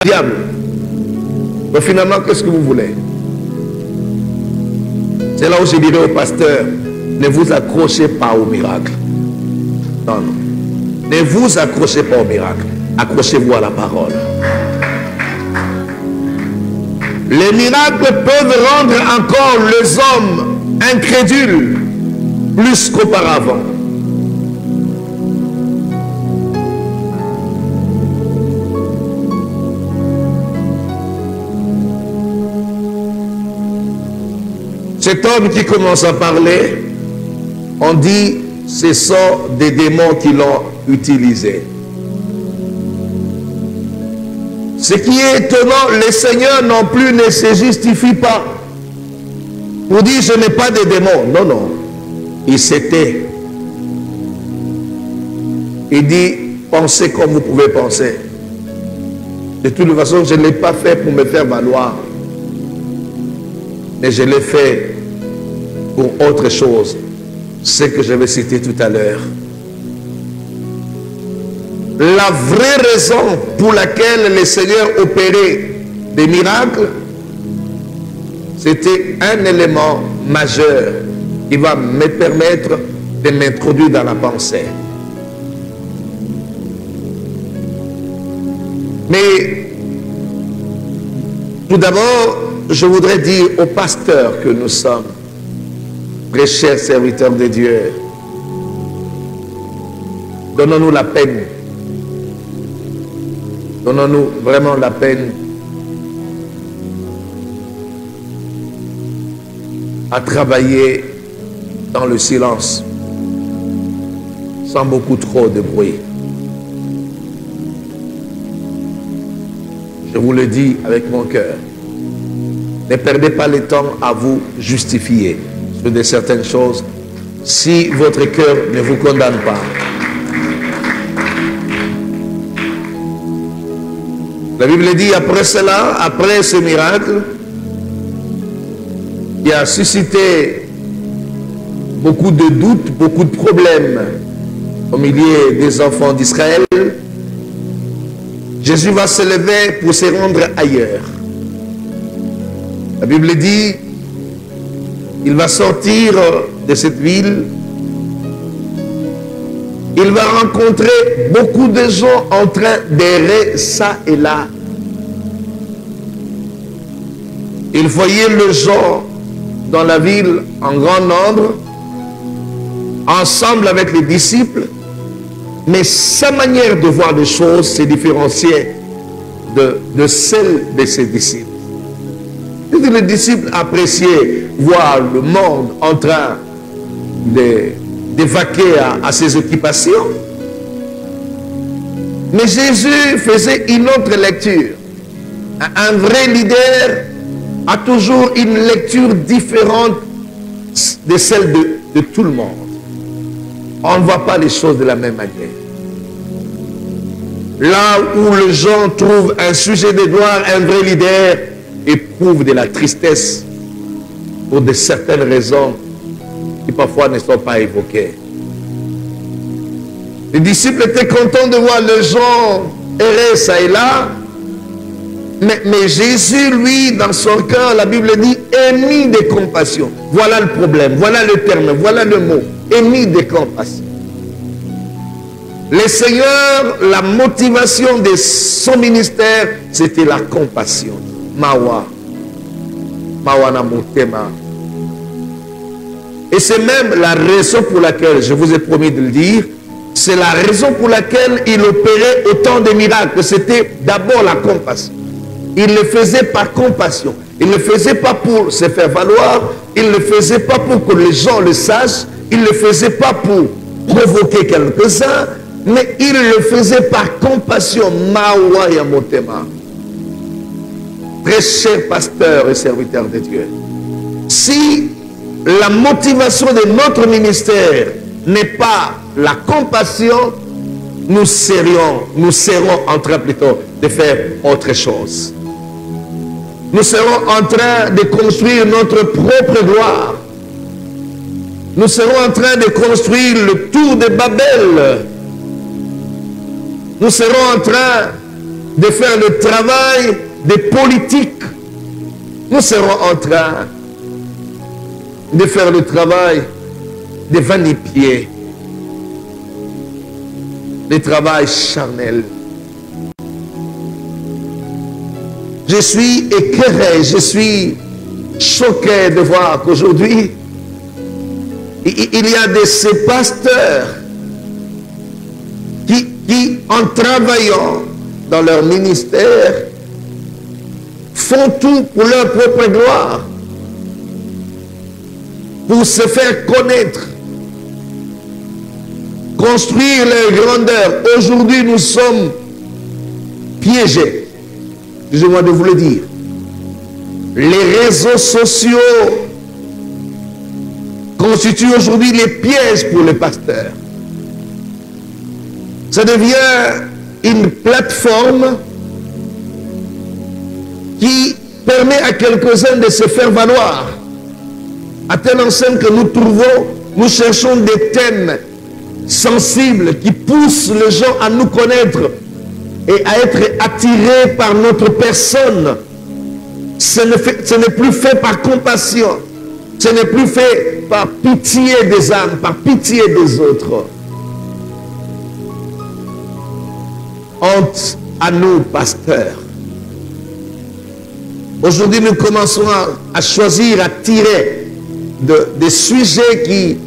diable. Mais finalement, qu'est-ce que vous voulez? C'est là où je dirais au pasteur, ne vous accrochez pas au miracle. Non, non. Ne vous accrochez pas au miracle. Accrochez-vous à la parole. Les miracles peuvent rendre encore les hommes incrédules plus qu'auparavant. Cet homme qui commence à parler, on dit ce sont des démons qui l'ont utilisé. Ce qui est étonnant, les seigneurs non plus ne se justifient pas pour dire je n'ai pas de démons. Non, non. Il s'était. Il dit pensez comme vous pouvez penser. De toute façon, je ne l'ai pas fait pour me faire valoir. Mais je l'ai fait pour autre chose. Ce que je vais citer tout à l'heure. La vraie raison pour laquelle le Seigneur opérait des miracles, c'était un élément majeur qui va me permettre de m'introduire dans la pensée. Mais tout d'abord, je voudrais dire aux pasteurs que nous sommes, très chers serviteurs de Dieu, donnons-nous la peine. Donnons-nous vraiment la peine à travailler dans le silence, sans beaucoup trop de bruit. Je vous le dis avec mon cœur. Ne perdez pas le temps à vous justifier sur de certaines choses si votre cœur ne vous condamne pas. La Bible dit après cela, après ce miracle, qui a suscité beaucoup de doutes, beaucoup de problèmes au milieu des enfants d'Israël, Jésus va se lever pour se rendre ailleurs. La Bible dit, il va sortir de cette ville. Il va rencontrer beaucoup de gens en train d'errer ça et là. Il voyait les gens dans la ville en grand nombre, ensemble avec les disciples, mais sa manière de voir les choses se différenciait de celle de ses disciples. Les disciples appréciaient voir le monde en train d'évacuer à ses occupations. Mais Jésus faisait une autre lecture. Un vrai leader a toujours une lecture différente de celle de tout le monde. On ne voit pas les choses de la même manière. Là où les gens trouvent un sujet de gloire, un vrai leader éprouve de la tristesse pour de certaines raisons qui parfois ne sont pas évoquées. Les disciples étaient contents de voir les gens errer ça et là, mais Jésus, lui, dans son cœur, la Bible dit, émis de compassion. Voilà le problème, voilà le terme, voilà le mot, émis de compassion. Le Seigneur, la motivation de son ministère, c'était la compassion. Mawa. Mawa na motema. Et c'est même la raison pour laquelle, je vous ai promis de le dire, c'est la raison pour laquelle il opérait autant de miracles. C'était d'abord la compassion. Il le faisait par compassion. Il ne le faisait pas pour se faire valoir. Il ne le faisait pas pour que les gens le sachent. Il ne le faisait pas pour provoquer quelques-uns. Mais il le faisait par compassion. Mawa ya motema. Très chers pasteurs et serviteurs de Dieu. Si la motivation de notre ministère n'est pas la compassion, nous serons en train plutôt de faire autre chose. Nous serons en train de construire notre propre gloire. Nous serons en train de construire le tour de Babel. Nous serons en train de faire le travail des politiques. Nous serons en train de faire le travail des va-et-pieds, le travail charnel. Je suis écœuré, je suis choqué de voir qu'aujourd'hui, il y a de ces pasteurs qui, en travaillant dans leur ministère, font tout pour leur propre gloire, pour se faire connaître, construire leur grandeur. Aujourd'hui, nous sommes piégés, excusez-moi de vous le dire. Les réseaux sociaux constituent aujourd'hui les pièges pour les pasteurs. Ça devient une plateforme qui permet à quelques-uns de se faire valoir. À telle enseigne que nous cherchons des thèmes sensibles qui poussent les gens à nous connaître et à être attirés par notre personne. Ce n'est plus fait par compassion. Ce n'est plus fait par pitié des âmes, par pitié des autres. Honte à nous, pasteurs. Aujourd'hui, nous commençons à choisir, à tirer des sujets qui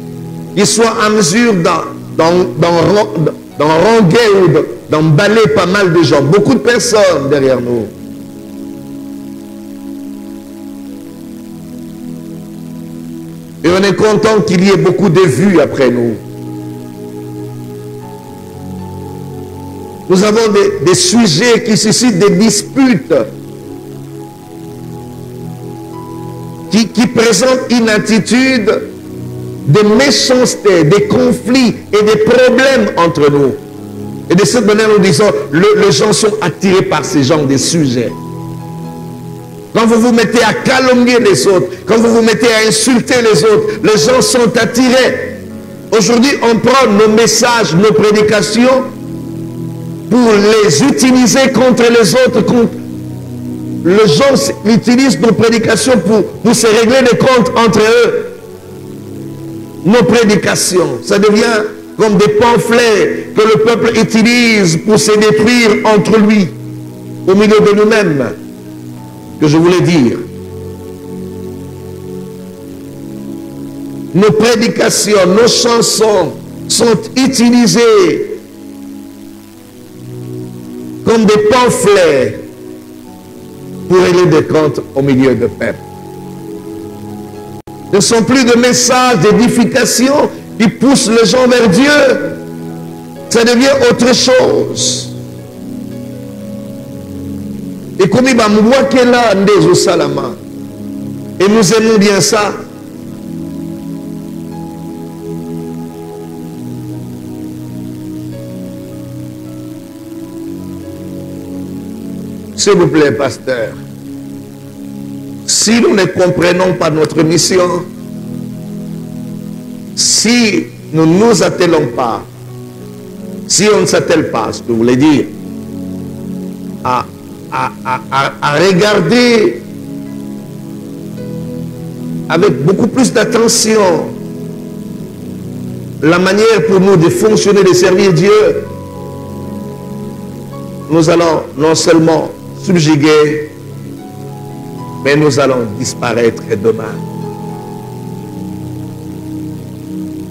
soient en mesure d'enranger ou d'emballer pas mal de gens, beaucoup de personnes derrière nous. Et on est content qu'il y ait beaucoup de vues après nous. Nous avons des sujets qui suscitent des disputes, qui présentent une attitude de méchanceté, des conflits et des problèmes entre nous. Et de cette manière, nous disons, les gens sont attirés par ces genres de sujets. Quand vous vous mettez à calomnier les autres, quand vous vous mettez à insulter les autres, les gens sont attirés. Aujourd'hui, on prend nos messages, nos prédications pour les utiliser contre les autres. Les gens utilisent nos prédications pour se régler des comptes entre eux. Nos prédications, ça devient comme des pamphlets que le peuple utilise pour se détruire entre lui, au milieu de nous-mêmes, que je voulais dire. Nos prédications, nos chansons sont utilisées comme des pamphlets pour régler des comptes au milieu de peuple. Ce ne sont plus de messages d'édification qui poussent les gens vers Dieu. Ça devient autre chose. Et comme il va me voir qu'elle a des salama. Et nous aimons bien ça. S'il vous plaît, pasteur. Si nous ne comprenons pas notre mission, si nous ne nous attelons pas, si on ne s'attelle pas, ce que vous voulez dire, à regarder avec beaucoup plus d'attention la manière pour nous de fonctionner, de servir Dieu, nous allons non seulement subjuguer, mais nous allons disparaître demain.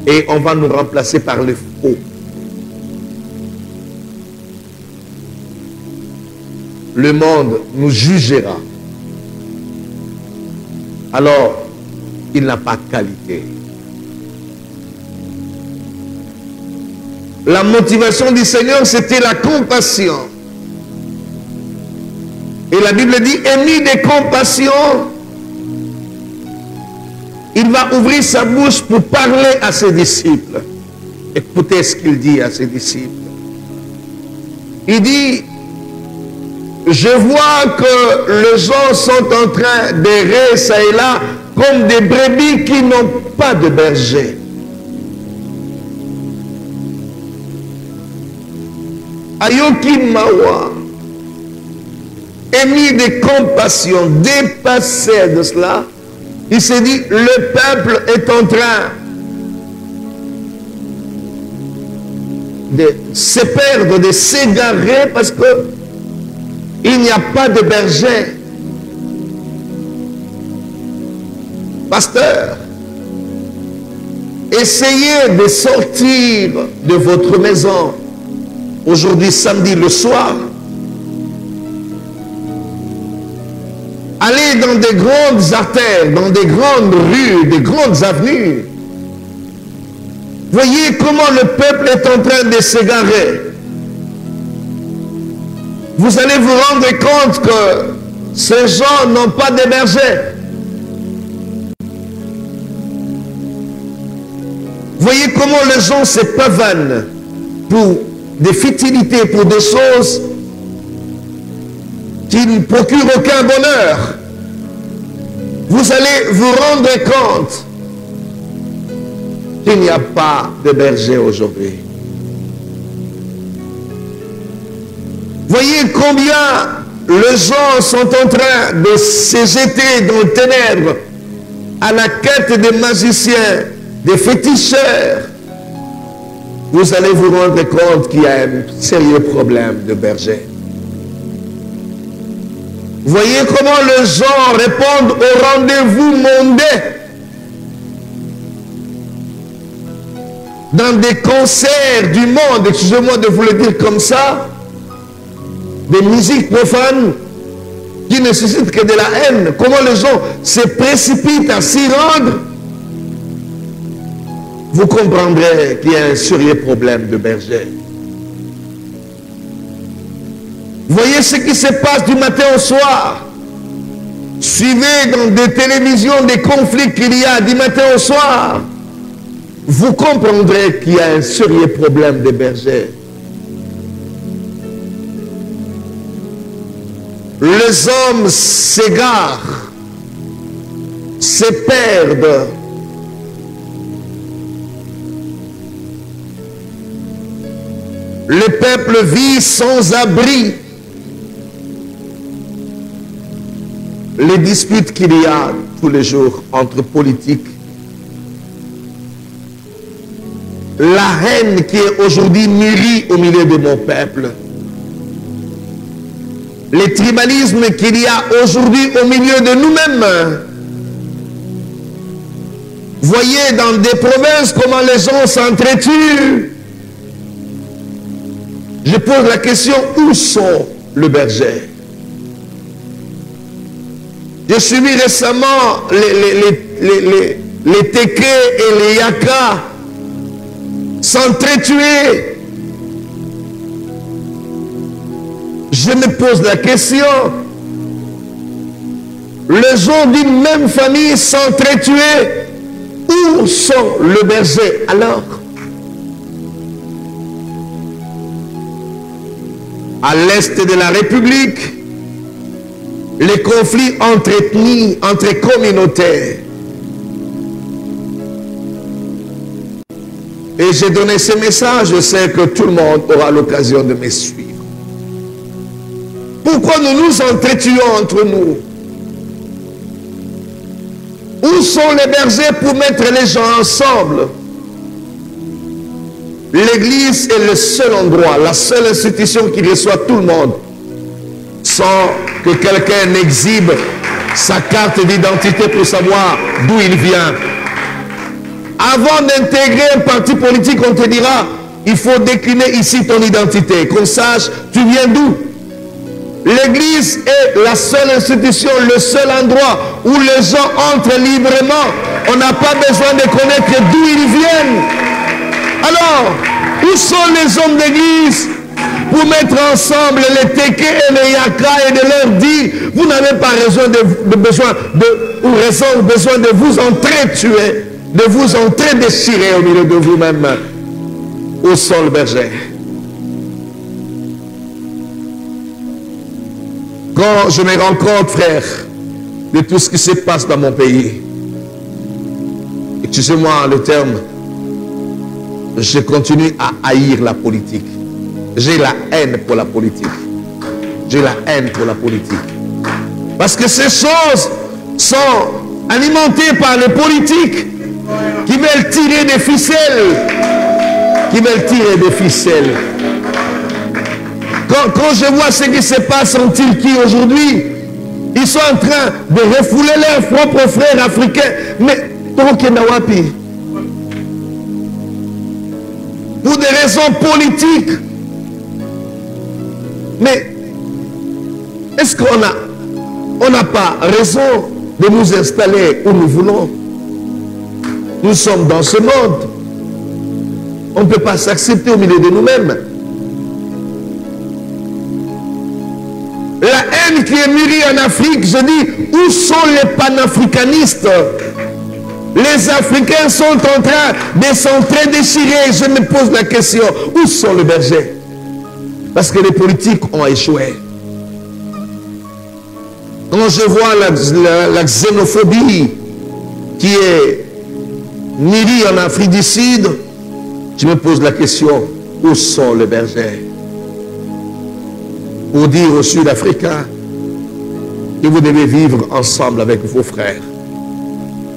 Et on va nous remplacer par le faux. Le monde nous jugera. Alors, il n'a pas de qualité. La motivation du Seigneur, c'était la compassion. Et la Bible dit, émis de compassion, il va ouvrir sa bouche pour parler à ses disciples. Écoutez ce qu'il dit à ses disciples. Il dit, je vois que les gens sont en train d'errer ça et là comme des brebis qui n'ont pas de berger. Ayoki mawa. émis de compassion, dépassé de cela, il s'est dit, le peuple est en train de se perdre, de s'égarer parce que il n'y a pas de berger. Pasteur, essayez de sortir de votre maison aujourd'hui samedi le soir. Allez dans des grandes artères, dans des grandes rues, des grandes avenues. Voyez comment le peuple est en train de s'égarer. Vous allez vous rendre compte que ces gens n'ont pas de berger. Voyez comment les gens se pavanent pour des futilités, pour des choses qui ne procurent aucun bonheur. Vous allez vous rendre compte qu'il n'y a pas de berger aujourd'hui. Voyez combien les gens sont en train de se jeter dans les ténèbres à la quête des magiciens, des féticheurs. Vous allez vous rendre compte qu'il y a un sérieux problème de berger. Voyez comment les gens répondent au rendez-vous mondain. Dans des concerts du monde, excusez-moi de vous le dire comme ça, des musiques profanes qui ne suscitent que de la haine. Comment les gens se précipitent à s'y rendre. Vous comprendrez qu'il y a un sérieux problème de berger. Voyez ce qui se passe du matin au soir. Suivez dans des télévisions des conflits qu'il y a du matin au soir. Vous comprendrez qu'il y a un sérieux problème de berger. Les hommes s'égarent, se perdent. Le peuple vit sans abri. Les disputes qu'il y a tous les jours entre politiques, la haine qui est aujourd'hui mûrie au milieu de mon peuple, les tribalismes qu'il y a aujourd'hui au milieu de nous-mêmes. Voyez dans des provinces comment les gens s'entretuent. Je pose la question, où sont les bergers? J'ai suivi récemment les Téké et les Yaka s'entretuer. Je me pose la question, les gens d'une même famille s'entretuer, où sont les bergers alors? À l'est de la République, les conflits entre ethnies, entre communautés. Et j'ai donné ce message, je sais que tout le monde aura l'occasion de me suivre. Pourquoi nous nous entretuons entre nous? Où sont les bergers pour mettre les gens ensemble? L'église est le seul endroit, la seule institution qui reçoit tout le monde sans que quelqu'un n'exhibe sa carte d'identité pour savoir d'où il vient. Avant d'intégrer un parti politique, on te dira, il faut décliner ici ton identité, qu'on sache tu viens d'où. L'église est la seule institution, le seul endroit où les gens entrent librement. On n'a pas besoin de connaître d'où ils viennent. Alors, où sont les hommes d'église pour mettre ensemble les Téké et les Yaka et de leur dire, vous n'avez pas besoin de vous entretuer, de vous entredéchirer au milieu de vous-même. Où sont les bergers? Quand je me rends compte, frère, de tout ce qui se passe dans mon pays, excusez-moi le terme, je continue à haïr la politique. J'ai la haine pour la politique. j'ai la haine pour la politique. Parce que ces choses sont alimentées par les politiques qui veulent tirer des ficelles. Qui veulent tirer des ficelles. Quand je vois ce qui se passe en Turquie aujourd'hui, ils sont en train de refouler leurs propres frères africains. Mais Tokenawapi, pour des raisons politiques. Mais est-ce qu'on n'a pas raison de nous installer où nous voulons? Nous sommes dans ce monde. On ne peut pas s'accepter au milieu de nous-mêmes. La haine qui est mûrie en Afrique, je dis, où sont les panafricanistes? Les Africains sont en train de s'entre-déchirer. Je me pose la question, où sont les bergers? Parce que les politiques ont échoué. Quand je vois la xénophobie qui est mûrie en Afrique du Sud, je me pose la question, où sont les bergers? Pour dire aux Sud-Africains que vous devez vivre ensemble avec vos frères.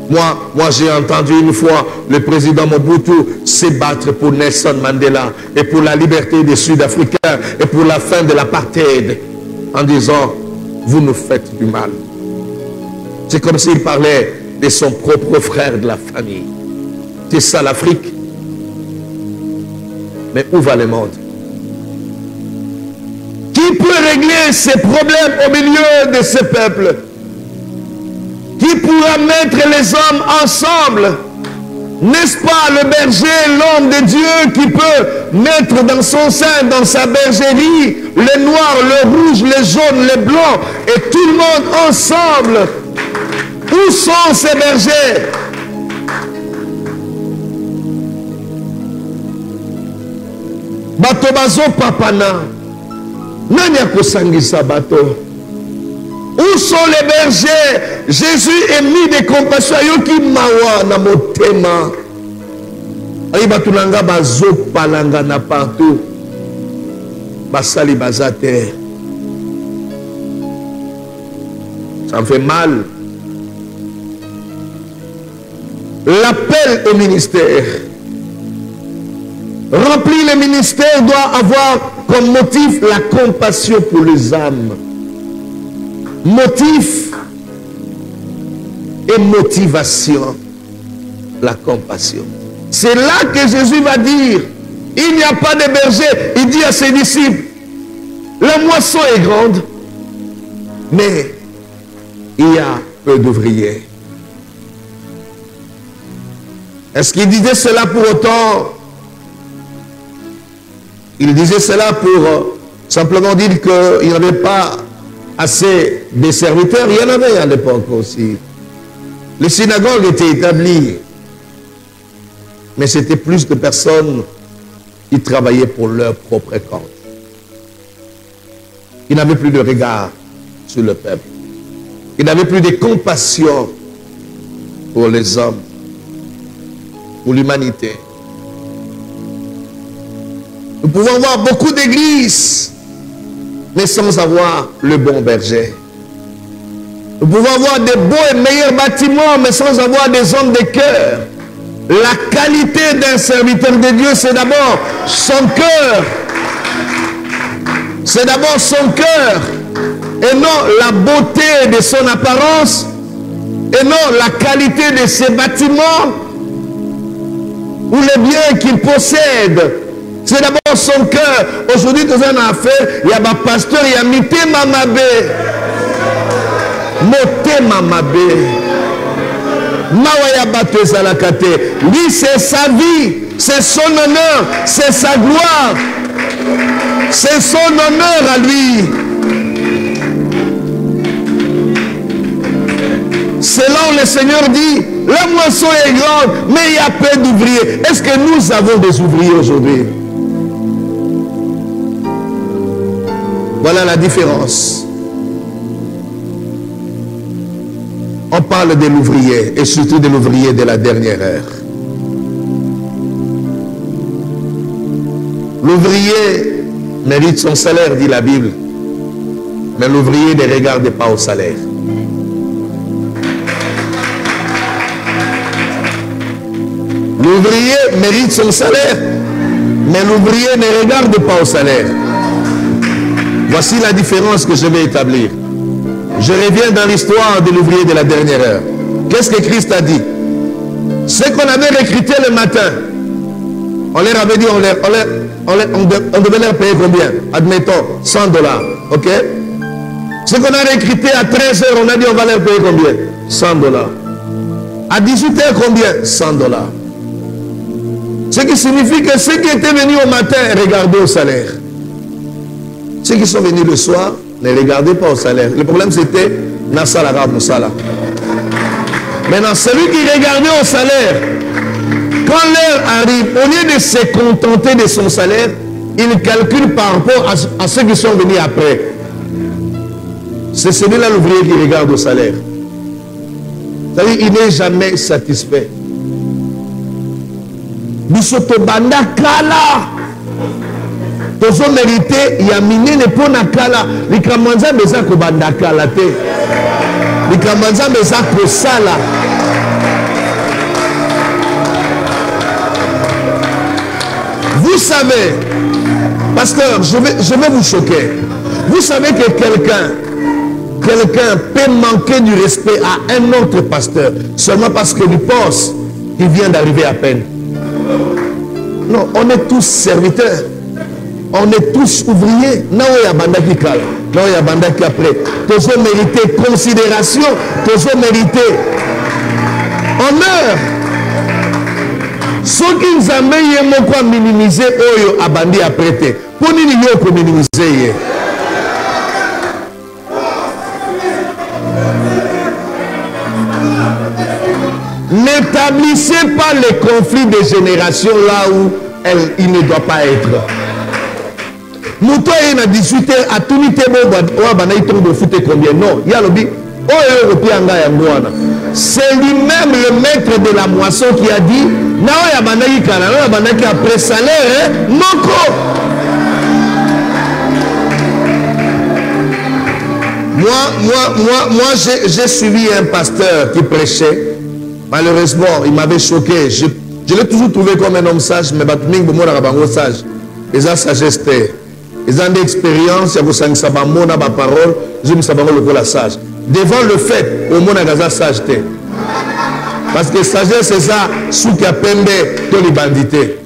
Moi j'ai entendu une fois le président Mobutu se battre pour Nelson Mandela et pour la liberté des Sud-Africains et pour la fin de l'apartheid en disant, vous nous faites du mal. C'est comme s'il parlait de son propre frère de la famille. C'est ça l'Afrique. Mais où va le monde? Qui peut régler ces problèmes au milieu de ce peuple? Qui pourra mettre les hommes ensemble? N'est-ce pas le berger, l'homme de Dieu, qui peut mettre dans son sein, dans sa bergerie, le noir, le rouge, le jaune, le blanc, et tout le monde ensemble? Où sont ces bergers? Bato bazo papana. Nani akosangisa bato? Où sont les bergers? Jésus est mis de compassion. Yoki mawa na motema. Ayi batunanga bazo palanga na partout. Basali bazate. Ça me fait mal. L'appel au ministère. Remplir le ministère doit avoir comme motif la compassion pour les âmes. Motif et motivation, la compassion. C'est là que Jésus va dire, il n'y a pas de berger. Il dit à ses disciples, la moisson est grande, mais il y a peu d'ouvriers. Est-ce qu'il disait cela pour autant? Il disait cela pour simplement dire qu'il n'y avait pas assez de serviteurs. Il y en avait à l'époque aussi. Les synagogues étaient établies. Mais c'était plus de personnes qui travaillaient pour leur propre compte. Ils n'avaient plus de regard sur le peuple. Ils n'avaient plus de compassion pour les hommes, pour l'humanité. Nous pouvons voir beaucoup d'églises, mais sans avoir le bon berger. Nous pouvons avoir des beaux et meilleurs bâtiments, mais sans avoir des hommes de cœur. La qualité d'un serviteur de Dieu, c'est d'abord son cœur. C'est d'abord son cœur. Et non la beauté de son apparence. Et non la qualité de ses bâtiments ou les biens qu'il possède. C'est d'abord son cœur. Aujourd'hui, dans une affaire, il y a un pasteur, il y a Mité Mamabé. Moté Mamabé. Mawaya Bato Zalakate. Lui, c'est sa vie, c'est son honneur, c'est sa gloire. C'est son honneur à lui. C'est là où le Seigneur dit, la moisson est grande, mais il y a peu d'ouvriers. Est-ce que nous avons des ouvriers aujourd'hui? Voilà la différence. On parle de l'ouvrier, et surtout de l'ouvrier de la dernière heure. L'ouvrier mérite son salaire, dit la Bible. Mais l'ouvrier ne regarde pas au salaire. L'ouvrier mérite son salaire, mais l'ouvrier ne regarde pas au salaire. Voici la différence que je vais établir. Je reviens dans l'histoire de l'ouvrier de la dernière heure. Qu'est-ce que Christ a dit? Ceux qu'on avait recrutés le matin, on leur avait dit, on devait leur payer combien? Admettons, 100 $. Ok? Ceux qu'on a recrutés à 13 heures, on a dit, on va leur payer combien? 100 $. À 18 heures, combien? 100 $. Ce qui signifie que ceux qui étaient venus au matin regardaient au salaire. Ceux qui sont venus le soir ne regardaient pas au salaire. Le problème c'était Nassala Moussala. Maintenant, celui qui regardait au salaire, quand l'heure arrive, au lieu de se contenter de son salaire, il calcule par rapport à ceux qui sont venus après. C'est celui-là l'ouvrier qui regarde au salaire. C'est-à-dire il n'est jamais satisfait. Bisoto banda kala tozo mérité ya minene pona kala likamanza beza ko banda kala te likamanza beza ko sala. Vous savez, pasteur, je vais vous choquer. Vous savez que quelqu'un peut manquer du respect à un autre pasteur seulement parce que lui pense qu'il vient d'arriver à peine. Non, on est tous serviteurs. On est tous ouvriers. Non, il y a banda qui cale. Non, il y a banda qui après. Tous ont mérité considération. Tous ont mérité honneur. Ceux qui nous ont quoi minimiser, oyo abandi apprêté. Pour nous, nous minimiser. N'établissez pas les conflits de génération là où il ne doit pas être. Mouto est à 18 h à tout nité de foot combien? Non, il y a le but. C'est lui-même le maître de la moisson qui a dit après salaire, moi j'ai suivi un pasteur qui prêchait. Malheureusement, il m'avait choqué. Je l'ai toujours trouvé comme un homme sage, mais il sage. Ils ont sagesse. Ils ont des expériences, ils ont des paroles, ils ont la sage. Devant le fait, au monde a sage. Parce que sagesse, c'est ça, sous qui a pembe, tous les bandités.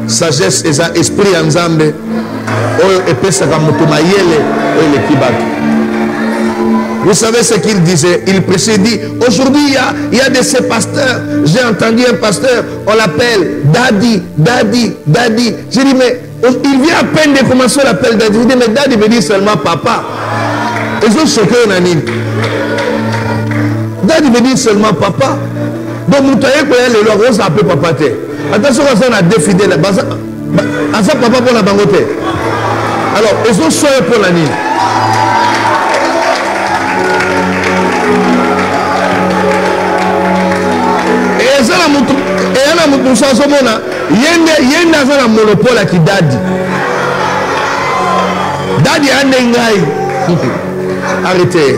Sagesse, c'est ça, esprit en zambe, et pesa comme motomayele, et les kibaki. Vous savez ce qu'il disait? Il prêchait, dit, aujourd'hui il y a de ces pasteurs. J'ai entendu un pasteur, on l'appelle Daddy. J'ai dit, mais il vient à peine de commencer à l'appeler Daddy. Il dit, mais Daddy veut dire seulement papa. Ils ont choqué un ami. Daddy veut dire seulement papa. Donc, vous voyez que les logos s'appellent papa. Attention, on a deux fidèles. À ça, papa pour la bangote. Alors, ils ont choqué pour l'année. Il y a un monopole qui Daddy. Daddy a un engaï. Arrêtez.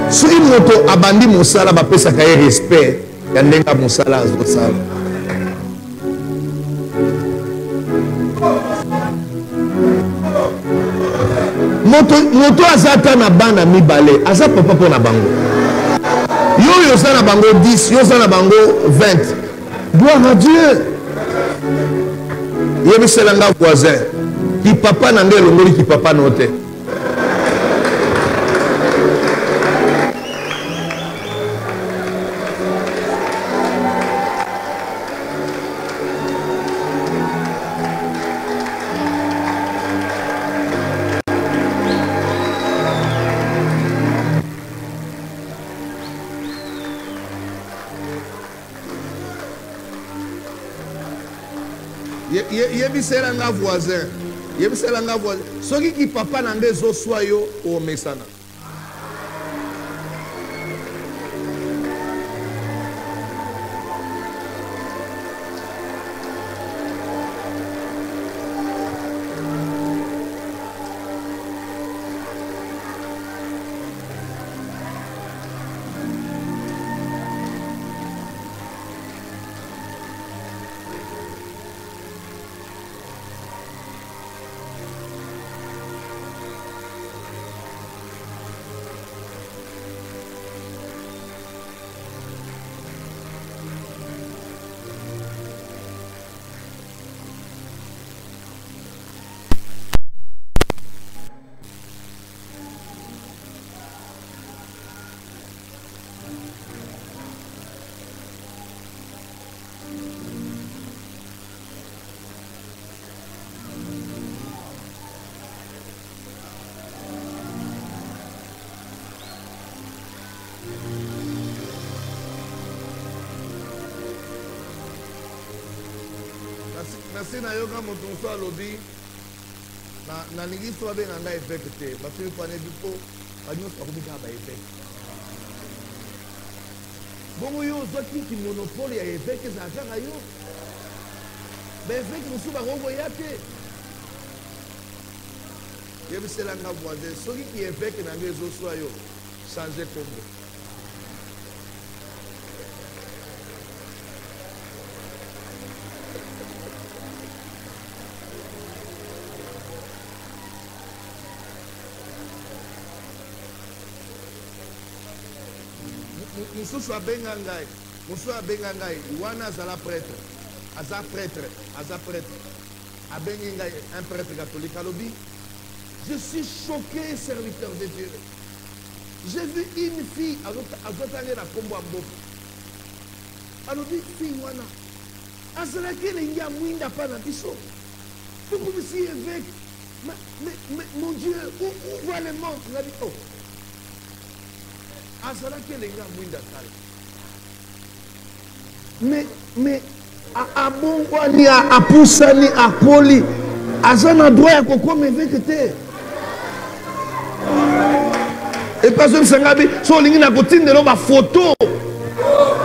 Si moto abandi mosala ba pesa ka respect ya ndenga mosala azosala. Moto azata na bana mibale aza papa pour na bango. Yo za na bango 10, yo za na bango 20. Gloire à Dieu. Yebi selanga voisin ki papa na ndelo ngoli ki papa note. Yebi selanga voisin Yebiselanga voisin. Soki ki papa nande zo soyo o mesana. Nasi na yoga motonso alobi na ningi so be na effect te parce que pour ne bipo banyo so ko bika ba effect bongo yo zoti ki monopole ya effect za janga yo ba effect musu ba ngo ya te yebisela nga voisin soki ki effect na ngezo so yo changer combo. Mususu abenga ngai wana azala prêtre aza prêtre abengi ngai un prêtre catholique alobi je suis choqué serviteur de Dieu, j'ai vu une fille azotanga na kombo ya mboka alobi fille wana azalaki elengi ya mwinda pa na biso tukumisi évêque mais mon Dieu où va le monde ngabi oh azalaki elengi amwinda kala mais abongwani apusani akoli aza na droit ya kokoma évêque te epaso bisangabi so olingi na kotindela bafoto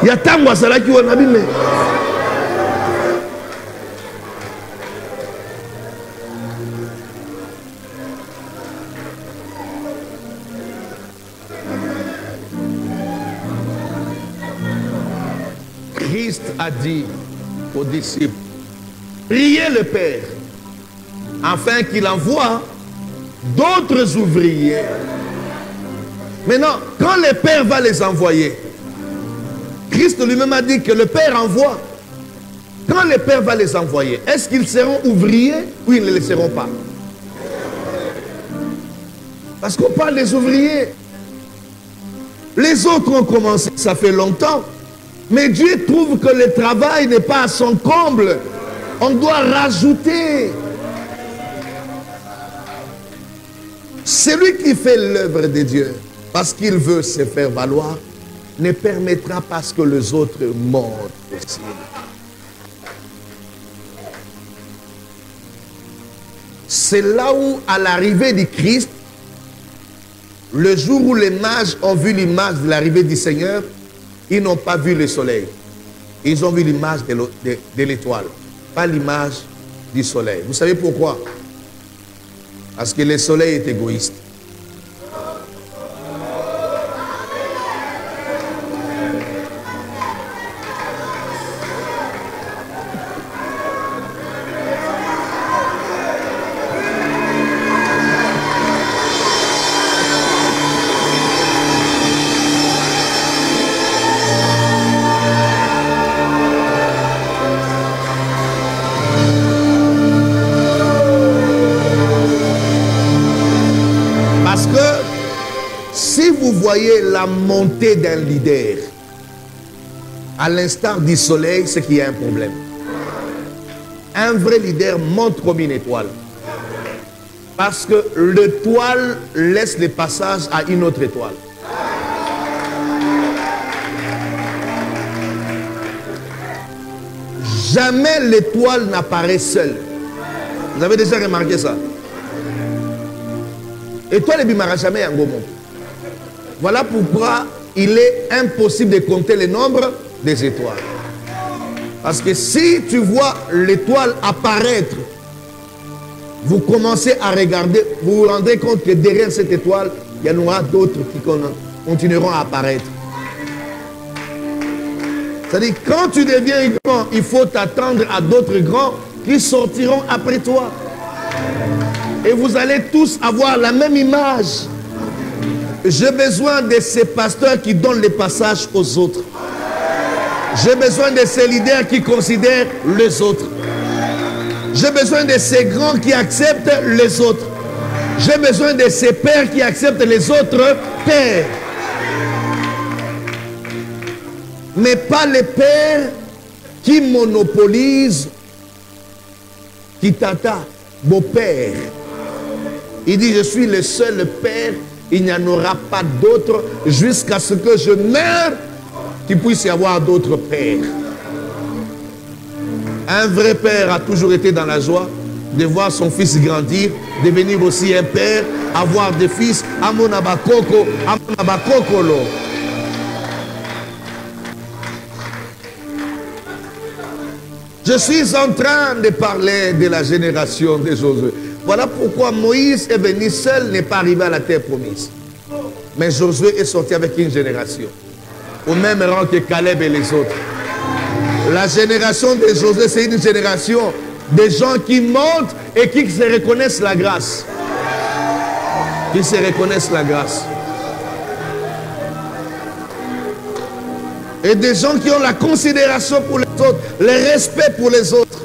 ya ntango azalaki wana bime Christ a dit aux disciples, priez le Père, afin qu'il envoie d'autres ouvriers. Maintenant, quand le Père va les envoyer, Christ lui-même a dit que le Père envoie. Quand le Père va les envoyer, est-ce qu'ils seront ouvriers ou ils ne le seront pas? Parce qu'on parle des ouvriers. Les autres ont commencé, ça fait longtemps. Mais Dieu trouve que le travail n'est pas à son comble. On doit rajouter. Celui qui fait l'œuvre de Dieu, parce qu'il veut se faire valoir, ne permettra pas que les autres montent aussi. C'est là où, à l'arrivée du Christ, le jour où les mages ont vu l'image de l'arrivée du Seigneur, ils n'ont pas vu le soleil. Ils ont vu l'image de l'étoile, pas l'image du soleil. Vous savez pourquoi? Parce que le soleil est égoïste. Voyez la montée d'un leader à l'instar du soleil, c'est qu'il y a un problème. Un vrai leader monte comme une étoile, parce que l'étoile laisse le passage à une autre étoile. Jamais l'étoile n'apparaît seule. Vous avez déjà remarqué ça? Et toi, ne bimaras jamais un gomo. Voilà pourquoi il est impossible de compter le nombre des étoiles. Parce que si tu vois l'étoile apparaître, vous commencez à regarder, vous vous rendez compte que derrière cette étoile, il y en aura d'autres qui continueront à apparaître. C'est-à-dire, quand tu deviens grand, il faut t'attendre à d'autres grands qui sortiront après toi. Et vous allez tous avoir la même image. J'ai besoin de ces pasteurs qui donnent les passages aux autres. J'ai besoin de ces leaders qui considèrent les autres. J'ai besoin de ces grands qui acceptent les autres. J'ai besoin de ces pères qui acceptent les autres pères. Mais pas les pères qui monopolisent, qui tata, beau-père. Il dit, je suis le seul père, il n'y en aura pas d'autre jusqu'à ce que je meure, qu'il puisse y avoir d'autres pères. Un vrai père a toujours été dans la joie de voir son fils grandir, devenir aussi un père, avoir des fils, amonabakoko, amonabakokolo. Je suis en train de parler de la génération de Josué. Voilà pourquoi Moïse est venu seul, n'est pas arrivé à la terre promise. Mais Josué est sorti avec une génération, au même rang que Caleb et les autres. La génération de Josué, c'est une génération de gens qui montent et qui se reconnaissent la grâce. Qui se reconnaissent la grâce. Et des gens qui ont la considération pour les autres, le respect pour les autres.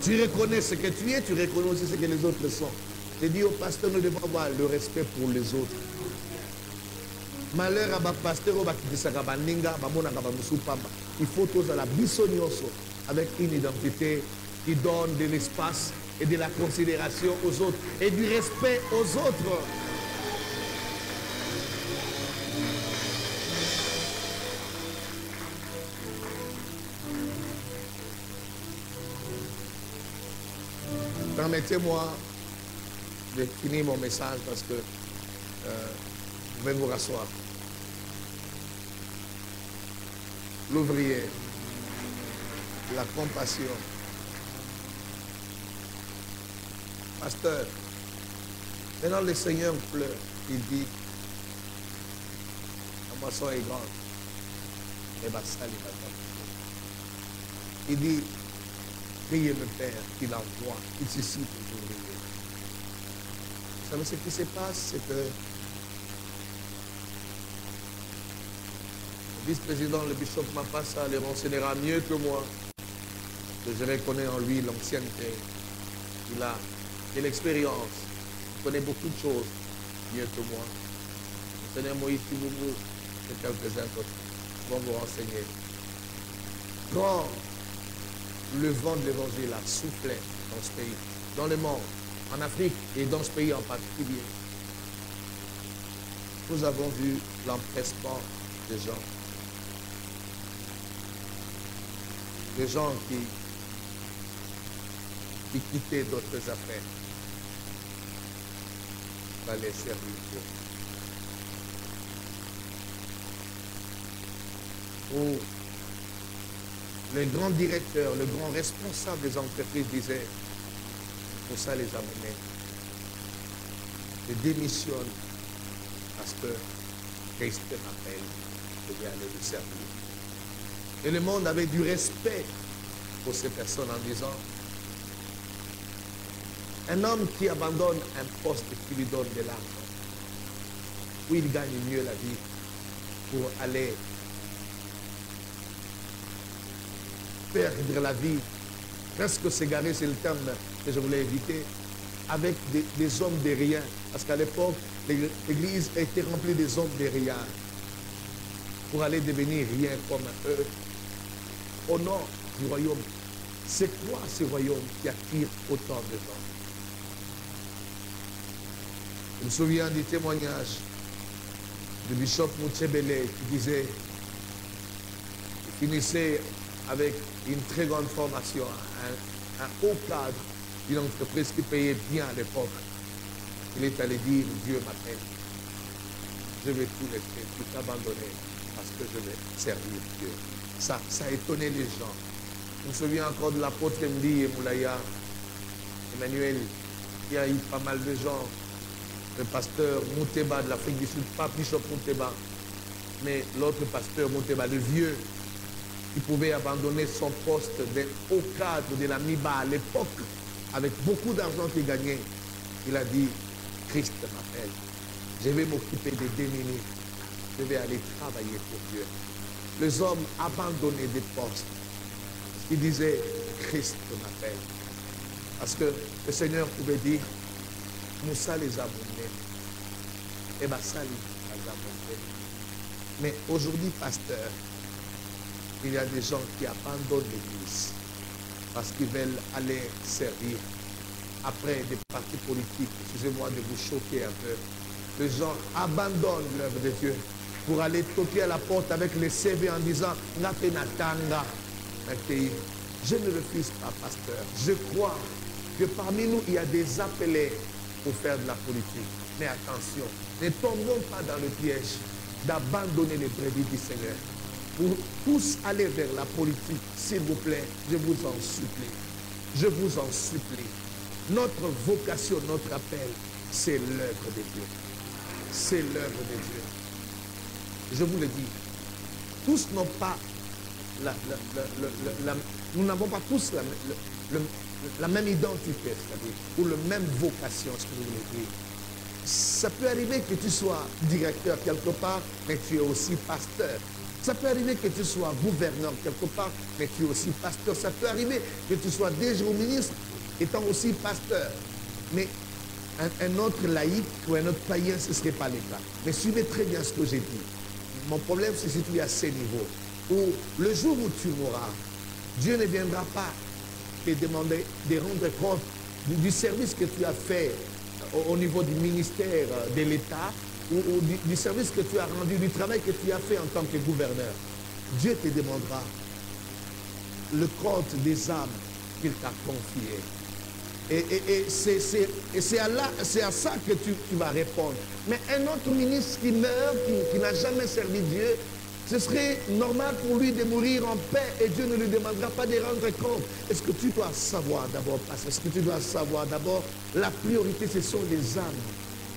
Tu reconnais ce que tu es, tu reconnais aussi ce que les autres sont. Je dis au pasteur, nous devons avoir le respect pour les autres. Malheur à ma pasteur, il faut tous à la bisonioso avec une identité qui donne de l'espace et de la considération aux autres et du respect aux autres. Permettez-moi de finir mon message parce que je vais vous rasseoir. L'ouvrier, la compassion. Pasteur, maintenant le Seigneur pleure. Il dit, la moisson est grande. Il dit, priez le Père qu'il envoie, qu'il suscite les ouvriers. Vous savez ce qui se passe, c'est que le vice-président, le bishop Mapassa, le renseignera mieux que moi. Que je reconnais en lui l'ancienneté. Il a de l'expérience. Il connaît beaucoup de choses mieux que moi. Le Seigneur Moïse, si vous faites quelques-uns vont vous renseigner. Quand le vent de l'évangile a soufflé dans ce pays, dans le monde, en Afrique et dans ce pays en particulier, nous avons vu l'empressement des gens. Des gens qui quittaient d'autres affaires pour aller servir Dieu. Où le grand directeur, le grand responsable des entreprises disait, pour ça les amener. Je démissionne parce que Christ m'appelle, je vais aller le servir. Et le monde avait du respect pour ces personnes en disant, un homme qui abandonne un poste qui lui donne de l'argent, où il gagne mieux la vie pour aller perdre la vie, presque s'égarer, c'est le terme que je voulais éviter, avec des hommes de rien. Parce qu'à l'époque, l'église était remplie des hommes de rien pour aller devenir rien comme eux. Au nom du royaume, c'est quoi ce royaume qui attire autant de gens? Je me souviens du témoignage du bishop Mouchebele qui disait, il finissait avec une très grande formation, un haut cadre d'une entreprise qui payait bien à l'époque. Il est allé dire, Dieu m'appelle. Je vais tout laisser, tout abandonner parce que je vais servir Dieu. Ça a étonné les gens. Je me souviens encore de l'apôtre Mdi et Moulaya, Emmanuel. Il y a eu pas mal de gens. Le pasteur Mouteba de l'Afrique du Sud, pas Bishop Mouteba, mais l'autre pasteur Mouteba, le vieux, qui pouvait abandonner son poste de haut cadre de la MIBA à l'époque, avec beaucoup d'argent qu'il gagnait. Il a dit, Christ m'appelle. Je vais m'occuper des démunis. Je vais aller travailler pour Dieu. Les hommes abandonnaient des postes. Ils disaient, Christ m'appelle. Parce que le Seigneur pouvait dire, Moussa les a montés. Et Bassa les a montés. Mais aujourd'hui, pasteur, il y a des gens qui abandonnent l'Église parce qu'ils veulent aller servir après des partis politiques. Excusez-moi de vous choquer un peu. Les gens abandonnent l'œuvre de Dieu pour aller toquer à la porte avec les CV en disant « Napenatanga ». Je ne refuse pas, pasteur. Je crois que parmi nous, il y a des appelés pour faire de la politique. Mais attention, ne tombons pas dans le piège d'abandonner les brebis du Seigneur. Pour tous aller vers la politique, s'il vous plaît, je vous en supplie. Je vous en supplie. Notre vocation, notre appel, c'est l'œuvre de Dieu. C'est l'œuvre de Dieu. Je vous le dis, tous n'ont pas nous n'avons pas tous la même identité, c'est-à-dire, ou la même vocation, ce que vous voulez dire. Ça peut arriver que tu sois directeur quelque part, mais tu es aussi pasteur. Ça peut arriver que tu sois gouverneur quelque part, mais tu es aussi pasteur. Ça peut arriver que tu sois déjà au ministre, étant aussi pasteur. Mais un autre laïc ou un autre païen, ce ne serait pas le cas. Mais suivez très bien ce que j'ai dit. Mon problème se situe à ce niveau, où le jour où tu mourras, Dieu ne viendra pas te demander de rendre compte du service que tu as fait au niveau du ministère de l'État ou du service que tu as rendu, du travail que tu as fait en tant que gouverneur. Dieu te demandera le compte des âmes qu'il t'a confiées. Et c'est à ça que tu vas répondre. Mais un autre ministre qui meurt, qui n'a jamais servi Dieu, ce serait normal pour lui de mourir en paix et Dieu ne lui demandera pas de rendre compte. Est-ce que tu dois savoir d'abord, parce que ce que tu dois savoir d'abord, la priorité, ce sont les âmes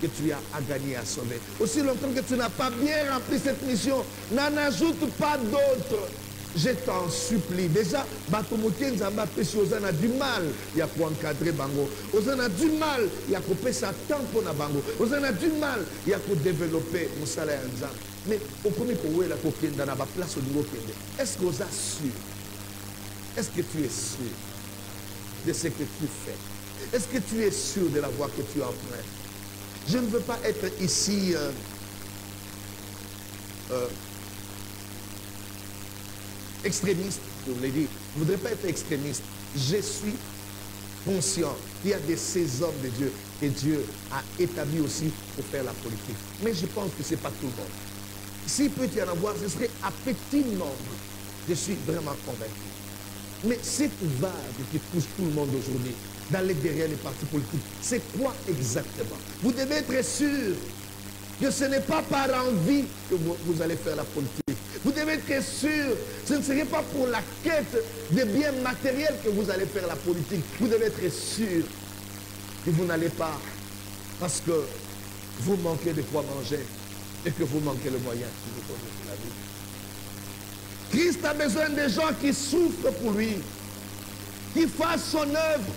que tu as à gagner, à sauver. Aussi longtemps que tu n'as pas bien rempli cette mission, n'en ajoute pas d'autres. Je t'en supplie. Déjà, Batomoté Nzamba Pessoza a du mal, il y a pour encadrer Bango. Ozan a du mal, il y a pour passer temps pour na Bango. Ozan a du mal, il y a pour développer mon salaire Nzamba. Mais au premier coup, il y a pour qu'il y ait une place au niveau Kende. Est-ce que vous êtes sûr? Est-ce que tu es sûr de ce que tu fais? Est-ce que tu es sûr de la voie que tu empruntes? Je ne veux pas être ici extrémiste, je vous l'ai dit. Je ne voudrais pas être extrémiste. Je suis conscient qu'il y a ces hommes de Dieu que Dieu a établis aussi pour faire la politique. Mais je pense que ce n'est pas tout le monde. S'il peut y en avoir, ce serait à petit nombre. Je suis vraiment convaincu. Mais cette vague qui touche tout le monde aujourd'hui, d'aller derrière les partis politiques, c'est quoi exactement? Vous devez être sûr que ce n'est pas par envie que vous allez faire la politique. Vous devez être sûr, ce ne serait pas pour la quête des biens matériels que vous allez faire la politique. Vous devez être sûr que vous n'allez pas parce que vous manquez de quoi manger et que vous manquez le moyen de vous donner la vie. Christ a besoin de gens qui souffrent pour lui, qui fassent son œuvre.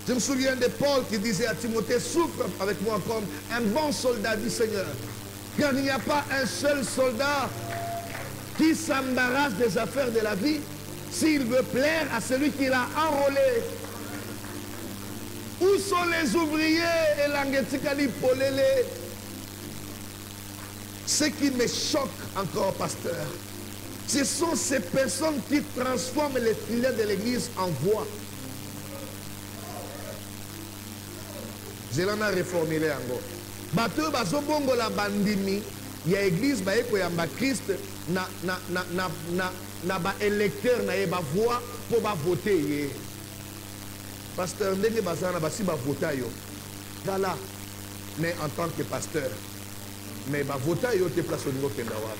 Je me souviens de Paul qui disait à Timothée, souffre avec moi comme un bon soldat du Seigneur. Car il n'y a pas un seul soldat qui s'embarrasse des affaires de la vie s'il veut plaire à celui qui l'a enrôlé. Où sont les ouvriers et l'angetikali polele? Ce qui me choque encore, pasteur, ce sont ces personnes qui transforment les filets de l'église en voie. Je l'en ai réformulé encore. Bateau bazobongo la bandimi, il y a église baeko yamba Christ, na ba électeur na ba voix pour ba voter. Pasteur ndenge bazana ba si ba voter yo. Voilà. Mais en tant que pasteur, mais ba voter yo te place au niveau kendawa.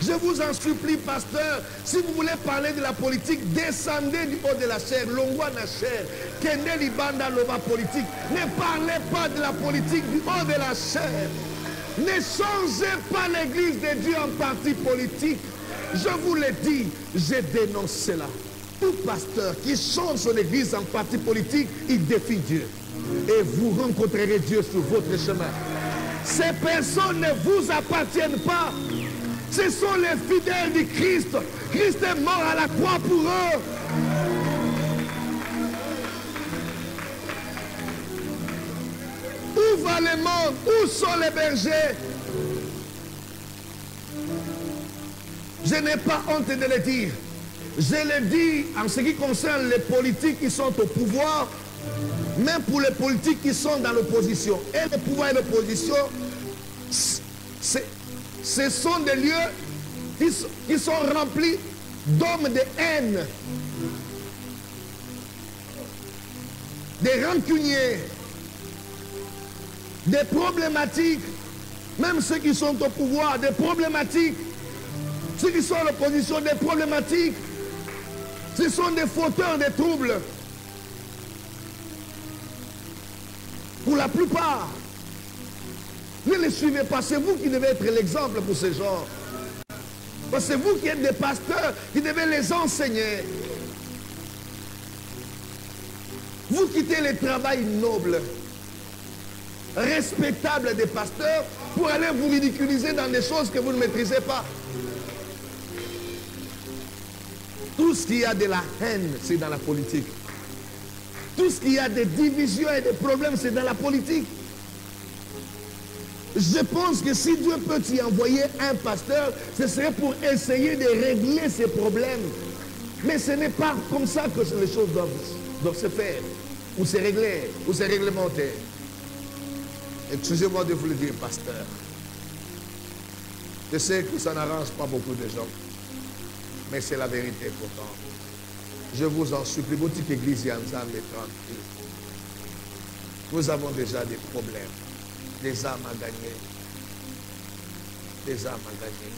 Je vous en supplie, pasteur, si vous voulez parler de la politique, descendez du haut de la chair, longwa na chair, kende libanda lova politique. Ne parlez pas de la politique du haut de la chair. Ne changez pas l'église de Dieu en parti politique. Je vous l'ai dit, je dénonce cela. Tout pasteur qui change son église en parti politique, il défie Dieu. Et vous rencontrerez Dieu sur votre chemin. Ces personnes ne vous appartiennent pas. Ce sont les fidèles du Christ. Christ est mort à la croix pour eux. Où va le monde? Où sont les bergers? Je n'ai pas honte de le dire. Je le dis en ce qui concerne les politiques qui sont au pouvoir, même pour les politiques qui sont dans l'opposition. Et le pouvoir et l'opposition, ce sont des lieux qui sont remplis d'hommes de haine, des rancuniers, des problématiques, même ceux qui sont au pouvoir, des problématiques, ceux qui sont à l'opposition, des problématiques, ce sont des fauteurs de troubles. Pour la plupart, ne les suivez pas, c'est vous qui devez être l'exemple pour ces gens. Parce que c'est vous qui êtes des pasteurs, qui devez les enseigner. Vous quittez le travail noble, respectable des pasteurs pour aller vous ridiculiser dans des choses que vous ne maîtrisez pas. Tout ce qui a de la haine, c'est dans la politique. Tout ce qui a des divisions et des problèmes, c'est dans la politique. Je pense que si Dieu peut y envoyer un pasteur, ce serait pour essayer de régler ces problèmes. Mais ce n'est pas comme ça que les choses doivent se faire, ou se régler, ou se réglementer. Excusez-moi de vous le dire, pasteur. Je sais que ça n'arrange pas beaucoup de gens, mais c'est la vérité pourtant. Je vous en supplie, votre église Yanzam est tranquille. Nous avons déjà des problèmes. Des âmes à gagner. Des âmes à gagner.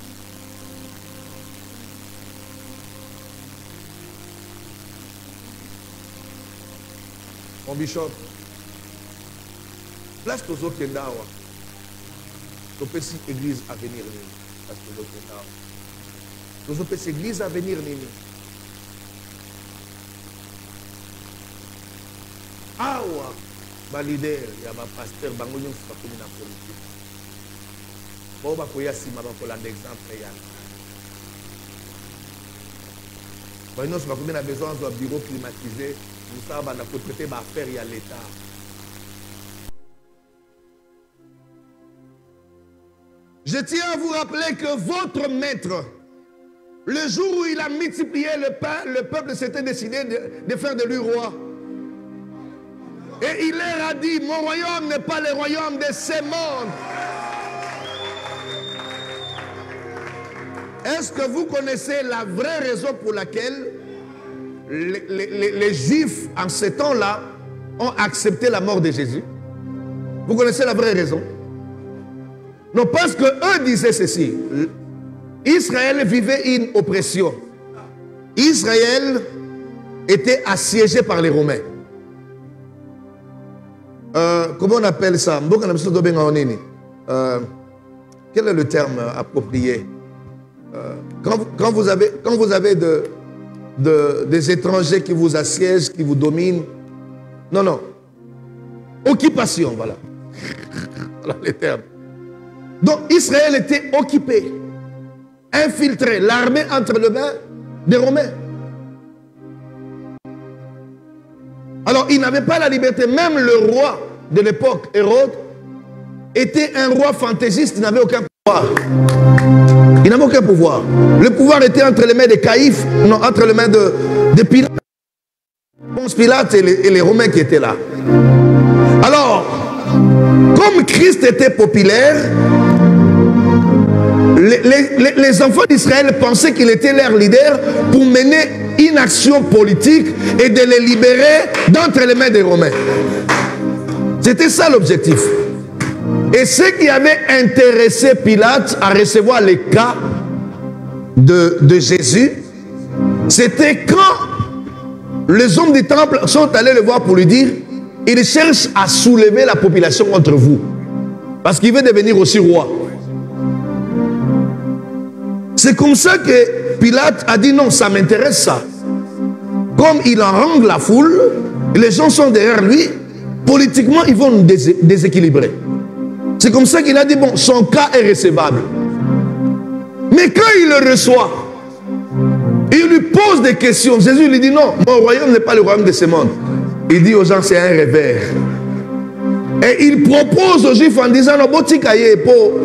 Mon bishop, place Tozo Kendawa. Topesi église à venir. Place Tozo Kendawa. Tozo Pesi église à venir. Awa. Ba leader ya ba pasteur bango nyonso bakoni na politique bo bakoya sima bakolanda exemple ya ba nyonso bakoni na besoin de bureau climatisé ça va na traiter ba affaire ya l'état. Je tiens à vous rappeler que votre maître, le jour où il a multiplié le pain, le peuple s'était décidé de faire de lui roi. Et il leur a dit, mon royaume n'est pas le royaume de ce monde. Est-ce que vous connaissez la vraie raison pour laquelle les Juifs, en ce temps-là, ont accepté la mort de Jésus? Vous connaissez la vraie raison? Non, parce qu'eux disaient ceci. Israël vivait une oppression. Israël était assiégé par les Romains. Comment on appelle ça? Quel est le terme approprié? Quand vous avez des étrangers qui vous assiègent, qui vous dominent. Non. Occupation, voilà. Voilà les termes. Donc Israël était occupé, infiltré, l'armée entre les mains des Romains. Alors, il n'avait pas la liberté. Même le roi de l'époque, Hérode, était un roi fantaisiste. Il n'avait aucun pouvoir. Il n'avait aucun pouvoir. Le pouvoir était entre les mains de Caïphe, non, entre les mains de Pilate. Ponce Pilate et les Romains qui étaient là. Alors, comme Christ était populaire, les enfants d'Israël pensaient qu'il était leur leader pour mener une action politique et de les libérer d'entre les mains des Romains. C'était ça l'objectif. Et ce qui avait intéressé Pilate à recevoir les cas de Jésus, c'était quand les hommes du temple sont allés le voir pour lui dire, il cherche à soulever la population contre vous. Parce qu'il veut devenir aussi roi. C'est comme ça que Pilate a dit non, ça m'intéresse ça. Comme il harangue la foule, les gens sont derrière lui, politiquement ils vont nous déséquilibrer. C'est comme ça qu'il a dit bon, son cas est recevable. Mais quand il le reçoit, il lui pose des questions. Jésus lui dit non, mon royaume n'est pas le royaume de ce monde. Il dit aux gens c'est un revers. Et il propose aux Juifs en disant non, botikaye po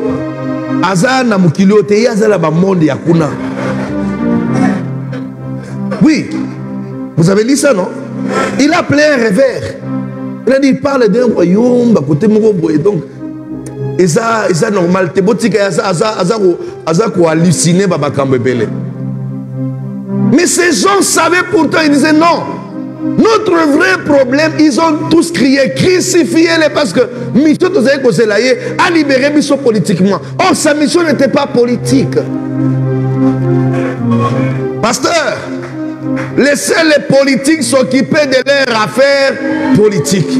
azana mukilote yazala ba monde yakuna. Oui, vous avez lu ça non? Il a appelé un revers. Il a dit il parle d'un royaume à côté mon boy donc et ça normal te botika aza ko halluciner baba kambebele. Mais ces gens savaient pourtant, ils disaient non. Notre vrai problème, ils ont tous crié, crucifiez-les parce que mission a libéré mission politiquement. Or, sa mission n'était pas politique. Pasteur, laissez les politiques s'occuper de leurs affaires politiques.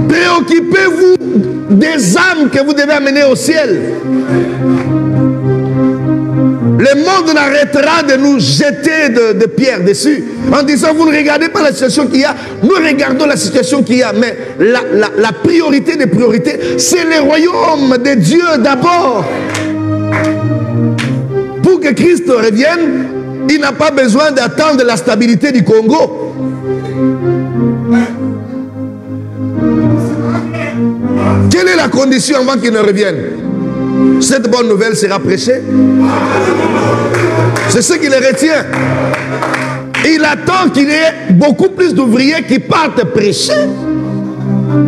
Préoccupez-vous des âmes que vous devez amener au ciel. Le monde n'arrêtera de nous jeter de pierres dessus en disant vous ne regardez pas la situation qu'il y a, nous regardons la situation qu'il y a, mais la priorité des priorités c'est le royaume de Dieu d'abord. Pour que Christ revienne, il n'a pas besoin d'attendre la stabilité du Congo. Quelle est la condition avant qu'il ne revienne? Cette bonne nouvelle sera prêchée. C'est ce qui le retient. Il attend qu'il y ait beaucoup plus d'ouvriers qui partent prêcher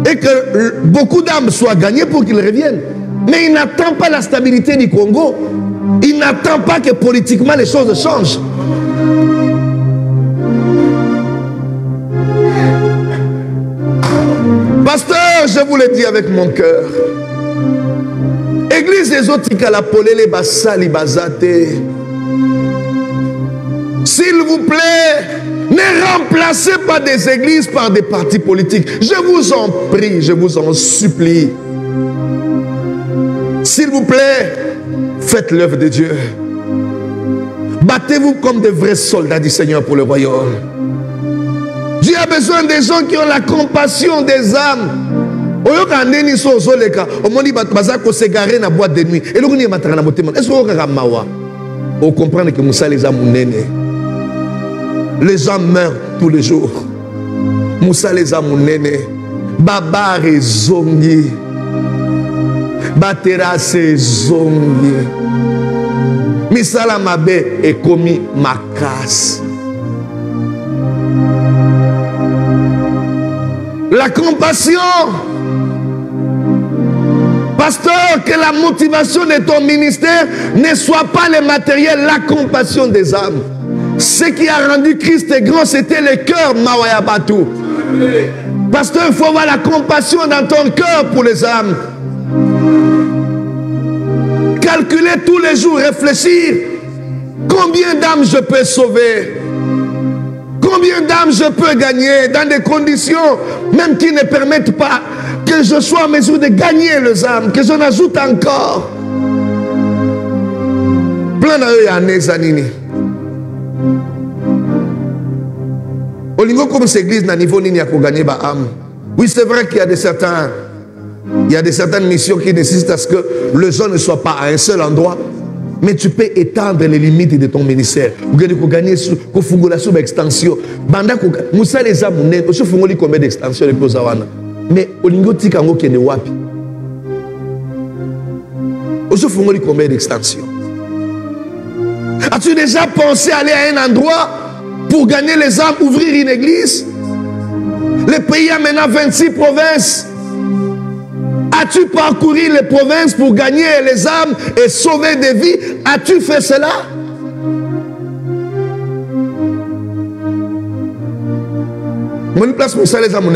et que beaucoup d'âmes soient gagnées pour qu'il revienne. Mais il n'attend pas la stabilité du Congo. Il n'attend pas que politiquement les choses changent. Pasteur, je vous le dis avec mon cœur. Église des autres qui la polele basali bazate. S'il vous plaît, ne remplacez pas des églises par des partis politiques. Je vous en prie, je vous en supplie. S'il vous plaît, faites l'œuvre de Dieu. Battez-vous comme de vrais soldats du Seigneur pour le royaume. Dieu a besoin des gens qui ont la compassion des âmes. Est-ce que vous comprenez que Moussa les a mounés? Les gens meurent tous les jours. Moussa les a mounés. Baba rezongi. Batera se zongi. Misala mabe et commis makas. La compassion. Pasteur, que la motivation de ton ministère ne soit pas le matériel, la compassion des âmes. Ce qui a rendu Christ grand, c'était le cœur, Mawaya Batou. Pasteur, il faut avoir la compassion dans ton cœur pour les âmes. Calculer tous les jours, réfléchir. Combien d'âmes je peux sauver? Combien d'âmes je peux gagner dans des conditions même qui ne permettent pas que je sois en mesure de gagner les âmes, que j'en ajoute encore. Plein d'années, Zanini. Au niveau comme cette église, à niveau nini a gagner ba âme. Oui, c'est vrai qu'il y a des certaines missions qui nécessitent à ce que le gens ne soit pas à un seul endroit. Mais tu peux étendre les limites de ton ministère. Vous pouvez gagner sous extension. Moussa les a mounés. Vous pouvez combien d'extensions de Kozawana. Mais au lingo tikango qui est de wapi. Vous pouvez combien d'extensions. As-tu déjà pensé aller à un endroit pour gagner les âmes, ouvrir une église? Le pays a maintenant 26 provinces. As-tu parcouru les provinces pour gagner les âmes et sauver des vies? As-tu fait cela? Mon place pour ça les âmes.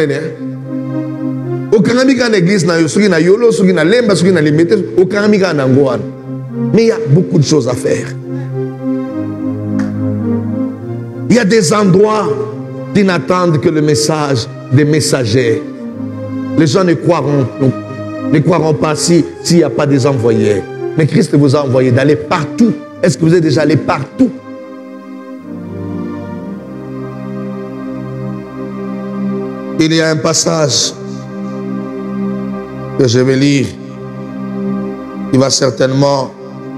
Au Kanamika en église, na yosugi na yolo, sugi na lemba, sugi na limite, au Kanamika na ngoan. Mais il y a beaucoup de choses à faire. Il y a des endroits qui n'attendent que le message des messagers. Les gens ne croiront pas s'il n'y a pas des envoyés. Mais Christ vous a envoyé d'aller partout. Est-ce que vous êtes déjà allé partout? Il y a un passage que je vais lire qui va certainement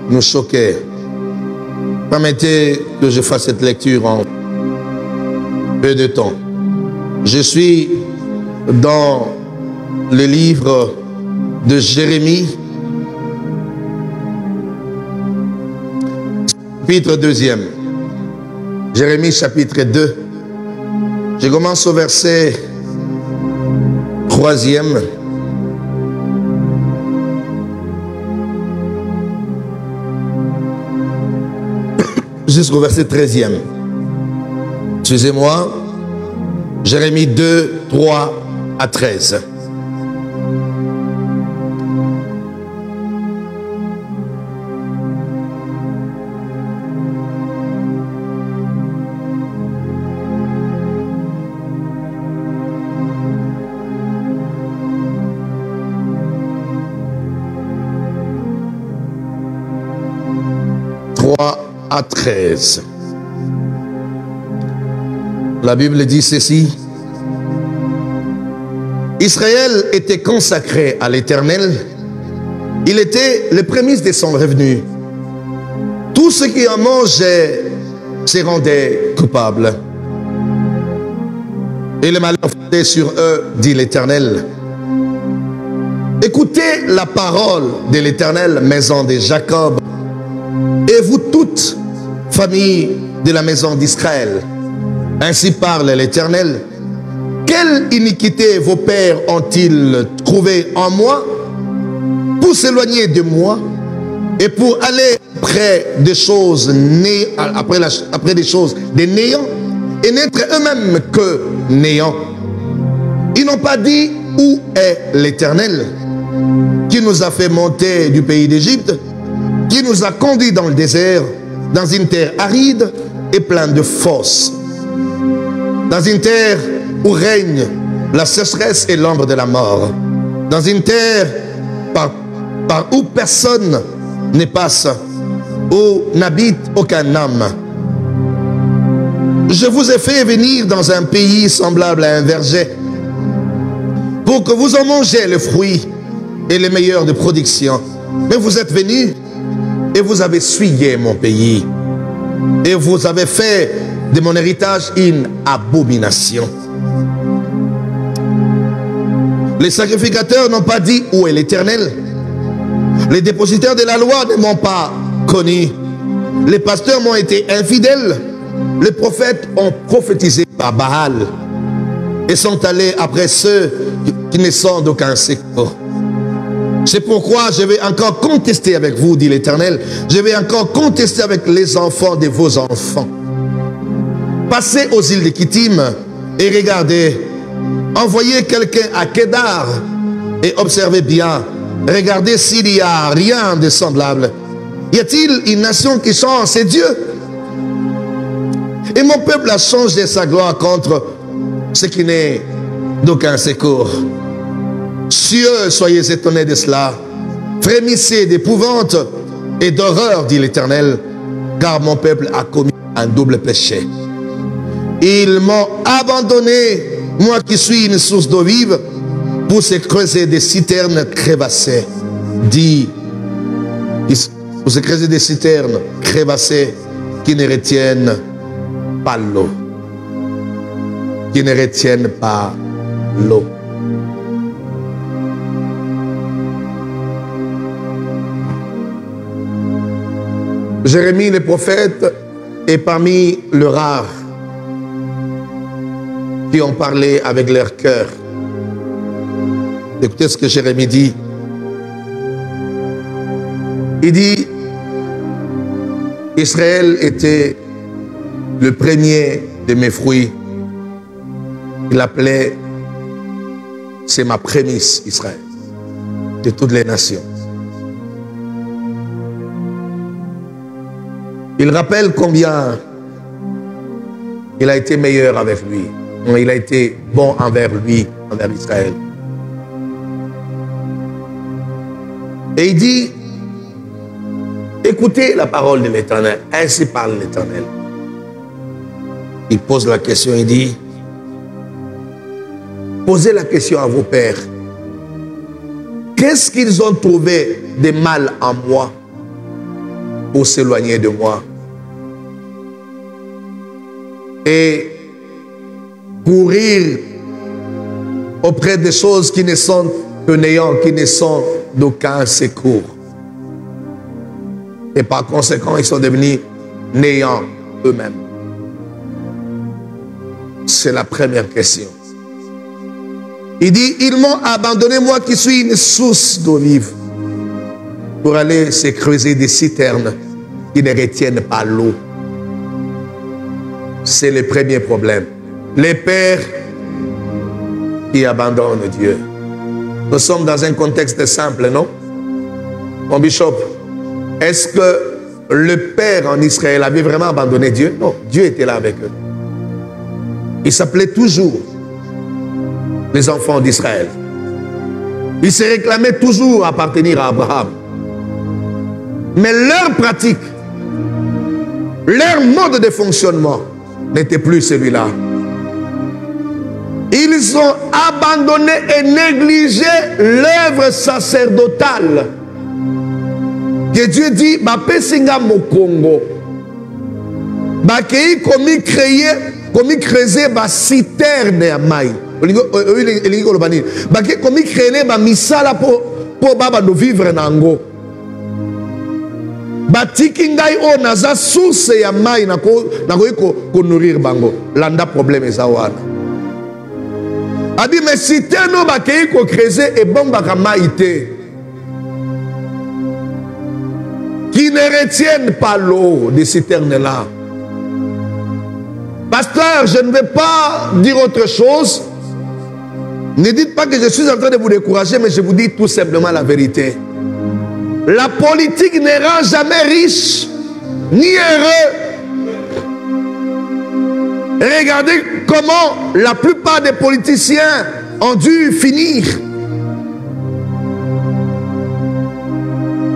nous choquer. Permettez que je fasse cette lecture en peu de temps. Je suis dans le livre de Jérémie, chapitre 2. Jérémie chapitre 2. Je commence au verset 3. Jusqu'au verset 13. Excusez-moi. Jérémie 2, 3 à 13. À 13. La Bible dit ceci. Israël était consacré à l'Éternel. Il était le prémice de son revenu. Tout ce qui en mangeait se rendait coupable. Et le malheur fondait sur eux, dit l'Éternel. Écoutez la parole de l'Éternel, maison de Jacob, et vous toutes, famille de la maison d'Israël. Ainsi parle l'Éternel. Quelle iniquité vos pères ont-ils trouvé en moi pour s'éloigner de moi et pour aller après des choses après des choses des néants et n'être eux-mêmes que néants. Ils n'ont pas dit où est l'Éternel qui nous a fait monter du pays d'Égypte, qui nous a conduits dans le désert, dans une terre aride et pleine de fosses, dans une terre où règne la sécheresse et l'ombre de la mort, dans une terre par où personne ne passe, où n'habite aucun homme. Je vous ai fait venir dans un pays semblable à un verger, pour que vous en mangez les fruits et les meilleurs de production. Mais vous êtes venus et vous avez souillé mon pays, et vous avez fait de mon héritage une abomination. Les sacrificateurs n'ont pas dit où est l'Éternel. Les dépositaires de la loi ne m'ont pas connu. Les pasteurs m'ont été infidèles. Les prophètes ont prophétisé par Baal et sont allés après ceux qui ne sont d'aucun secours. C'est pourquoi je vais encore contester avec vous, dit l'Éternel. Je vais encore contester avec les enfants de vos enfants. Passez aux îles de Kittim et regardez. Envoyez quelqu'un à Kédar et observez bien. Regardez s'il n'y a rien de semblable. Y a-t-il une nation qui change ses dieux? Et mon peuple a changé sa gloire contre ce qui n'est d'aucun secours. Cieux, soyez étonnés de cela. Frémissez d'épouvante et d'horreur, dit l'Éternel, car mon peuple a commis un double péché. Ils m'ont abandonné, moi qui suis une source d'eau vive, pour se creuser des citernes crévassées. Dit, pour se creuser des citernes crévassées qui ne retiennent pas l'eau. Qui ne retiennent pas l'eau. Jérémie le prophète est parmi le rare qui ont parlé avec leur cœur. Écoutez ce que Jérémie dit. Il dit, Israël était le premier de mes fruits. Il appelait, c'est ma prémisse, Israël, de toutes les nations. Il rappelle combien il a été meilleur avec lui. Il a été bon envers lui, envers Israël. Et il dit, écoutez la parole de l'Éternel, ainsi parle l'Éternel. Il pose la question, il dit, posez la question à vos pères. Qu'est-ce qu'ils ont trouvé de mal en moi pour s'éloigner de moi? Et courir auprès des choses qui ne sont que néant, qui ne sont d'aucun secours. Et par conséquent, ils sont devenus néants eux-mêmes. C'est la première question. Il dit, ils m'ont abandonné, moi qui suis une source d'eau vive, pour aller se creuser des citernes qui ne retiennent pas l'eau. C'est le premier problème. Les pères qui abandonnent Dieu. Nous sommes dans un contexte simple, non? Mon bishop, est-ce que le père en Israël avait vraiment abandonné Dieu? Non, Dieu était là avec eux. Il s'appelait toujours les enfants d'Israël. Ils se réclamaient toujours appartenir à Abraham. Mais leur pratique, leur mode de fonctionnement n'était plus celui-là. Ils ont abandonné et négligé l'œuvre sacerdotale. Que Dieu dit, Bapesinga Mokongo. Bakei komi creuser ba citerne ya mai. Bakei komi créer ba misala po baba no vivre nango. Batiki ngai o naza source ya mai na ko nourrir bango. Landa problème eza wana. Adi mais citerne bakei ko creuser et bon baka mai te. Qui ne retiennent pas l'eau des citernes-là. Pasteur, je ne vais pas dire autre chose. Ne dites pas que je suis en train de vous décourager, mais je vous dis tout simplement la vérité. La politique ne rend jamais riche, ni heureux. Regardez comment la plupart des politiciens ont dû finir.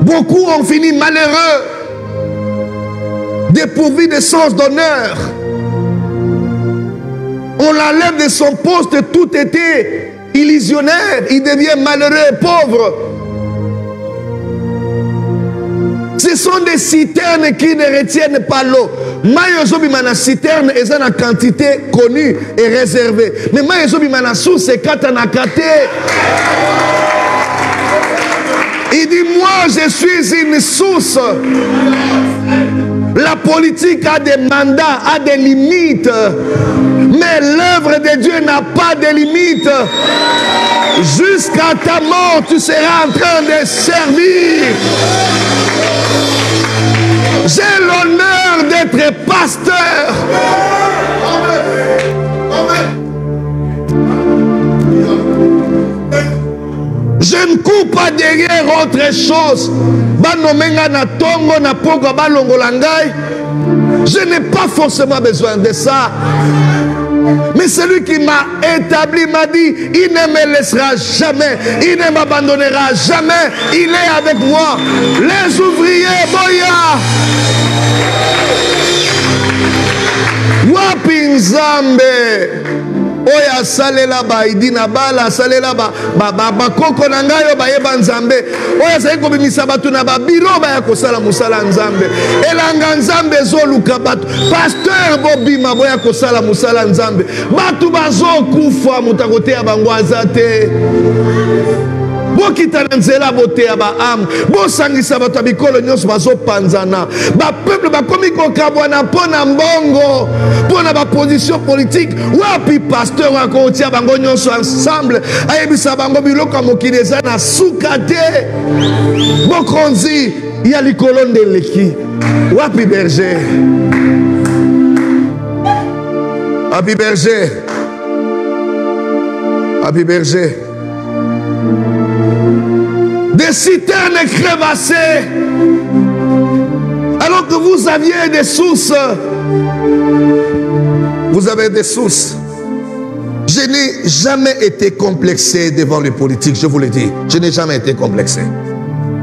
Beaucoup ont fini malheureux, dépourvus de sens d'honneur. On l'enlève de son poste, tout était illusionnaire. Il devient malheureux et pauvre. Ce sont des citernes qui ne retiennent pas l'eau. Maïozobimana citerne est une quantité connue et réservée. Mais Maïozobimana source c'est katanakate. Il dit, moi je suis une source. La politique a des mandats, a des limites. Mais l'œuvre de Dieu n'a pas de limites. Jusqu'à ta mort, tu seras en train de servir. J'ai l'honneur d'être pasteur. Je ne cours pas derrière autre chose. Je n'ai pas forcément besoin de ça. Mais celui qui m'a établi m'a dit, il ne me laissera jamais, il ne m'abandonnera jamais, il est avec moi. Les ouvriers, boya. Wapinzambe. Oya salela ba idina bala salela ba koko na ngai ba yeba nzambe oya sai ko bimisa batu na ba biro ba ya kosala musala nzambe elanga nzambe zoluka batu pasteur bobima boya kosala musala nzambe batu bazo kufa mutakote ya bango azate bo bokita na nzela boteya ba âme, bosangisa bato ya bikolo nyonso bazopanzana, bapeuple bakomi kokabwana mpo na mbongo, mpo na baposition politique. Wapi pasteur akotia bango nyonso ensemble ayebisa bango biloko ya mokili eza na suka te, bokonzi ya likolo ndeleki. Wapi berger? Wapi berger? Wapi berger? Des citernes crevassées, alors que vous aviez des sources. Vous avez des sources. Je n'ai jamais été complexé devant les politiques, je vous le dis. Je n'ai jamais été complexé.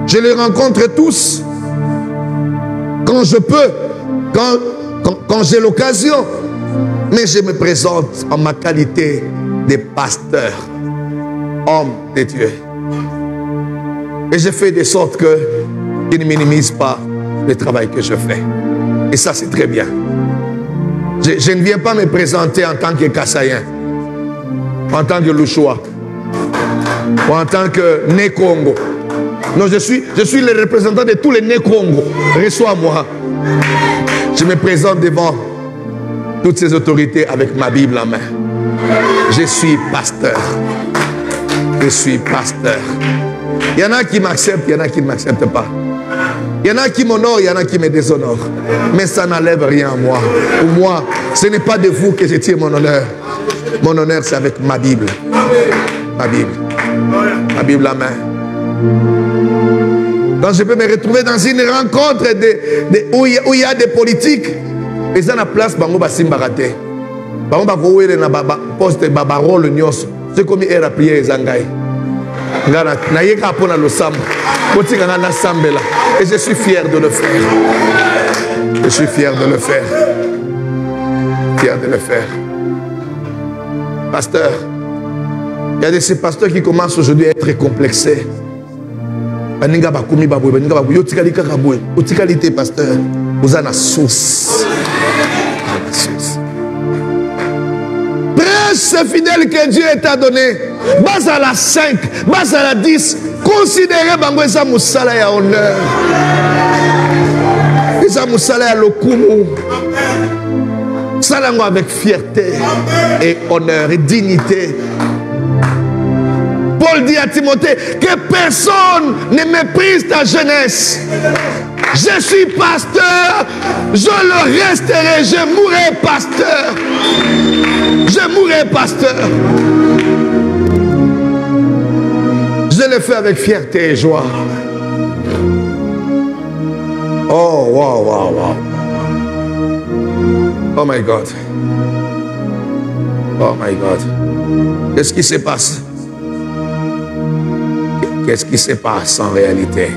Je les rencontre tous quand je peux, quand j'ai l'occasion. Mais je me présente en ma qualité de pasteur, homme de Dieu. Et je fais de sorte qu'ils ne minimisent pas le travail que je fais. Et ça, c'est très bien. Je ne viens pas me présenter en tant que Kassaïen, en tant que Louchoua, ou en tant que Né Congo. Non, je suis le représentant de tous les Né Congo. Reçois-moi. Je me présente devant toutes ces autorités avec ma Bible en main. Je suis pasteur. Je suis pasteur. Il y en a qui m'acceptent, il y en a qui ne m'acceptent pas. Il y en a qui m'honorent, il y en a qui me déshonorent. Mais ça n'enlève rien à moi. Pour moi, ce n'est pas de vous que je tire mon honneur. Mon honneur, c'est avec ma Bible. Ma Bible. Ma Bible en main. Quand je peux me retrouver dans une rencontre où il y a des politiques, et ça na place bango basimba raté. Bango bakowele na baba poste baba rôle nyos. C'est comme era prier ezangai. Ngana na yeka pona lo samba. Botinga na sambela. Et je suis fier de le faire. Je suis fier de le faire. Fier de le faire. Pasteur, il y a de ces pasteurs qui commencent aujourd'hui à être complexés. Baninga bakomi baboy, baninga baboy. Yotikali kakaboy. Yotikalité pasteur. Vous en avez source. Presse fidèle que Dieu t'a donné. Base à la 5, base à la 10. Considérez bango eza musala ya honneur. Eza musala ya lokumu. Salango avec fierté et honneur et dignité. Paul dit à Timothée que personne ne méprise ta jeunesse. Je suis pasteur, je le resterai, je mourrai pasteur. Je mourrai pasteur. Je le fais avec fierté et joie. Oh, wow, wow, wow. Oh my God. Oh my God. Qu'est-ce qui se passe? Qu'est-ce qui se passe en réalité?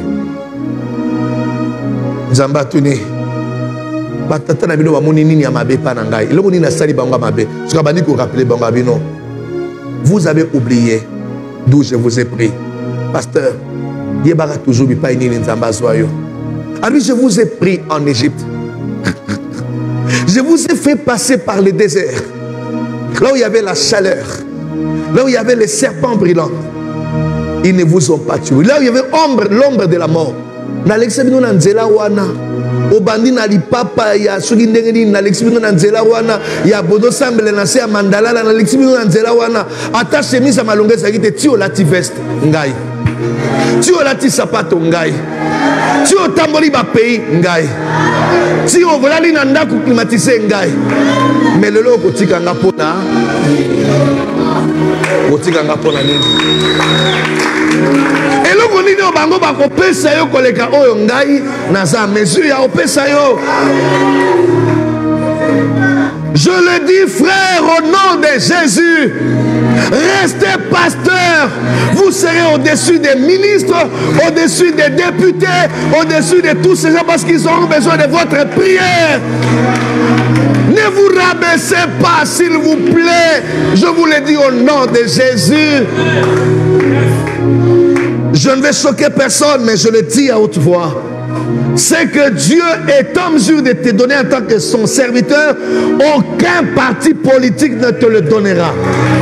Zambatuni. Batata na bino bamoni nini ya mabe pa na ngai. Eloko nini asali bango mabe. Soka bandi ko rappeler bango bino. Vous avez oublié d'où je vous ai pris. Pasteur, yebaka toujours bipa nini nzamba zoyo. Alors je vous ai pris en Égypte. Je vous ai fait passer par le désert. Là où il y avait la chaleur. Là où il y avait les serpents brûlants. Ils ne vous ont pas tué. Là où il y avait l'ombre de la mort. N'alexabino na nzela wana. Obandi na lipapa ya soki ndenge nini n'alexabino na nzela wana. Ya bodo sambele na se ya mandala na n'alexabino na nzela wana. Ata chemise malonga sakite ti olati veste ngai. Ti olati sapato ngai. Ti otamboli ba pays ngai. Ti ovolali na ndako climatisé ngai. Mais lelo okotika nga pona. Okotika nga pona nini? Eloko nini obango bakopesa yo koleka oyo ngai naza mesure ya opesa yo. Je le dis frère au nom de Jésus, restez pasteur, vous serez au-dessus des ministres, au-dessus des députés, au-dessus de tous ces gens parce qu'ils auront besoin de votre prière. Ne vous rabaissez pas s'il vous plaît, je vous le dis au nom de Jésus. Je ne vais choquer personne, mais je le dis à haute voix. c'est que Dieu est en mesure de te donner en tant que son serviteur. Aucun parti politique ne te le donnera.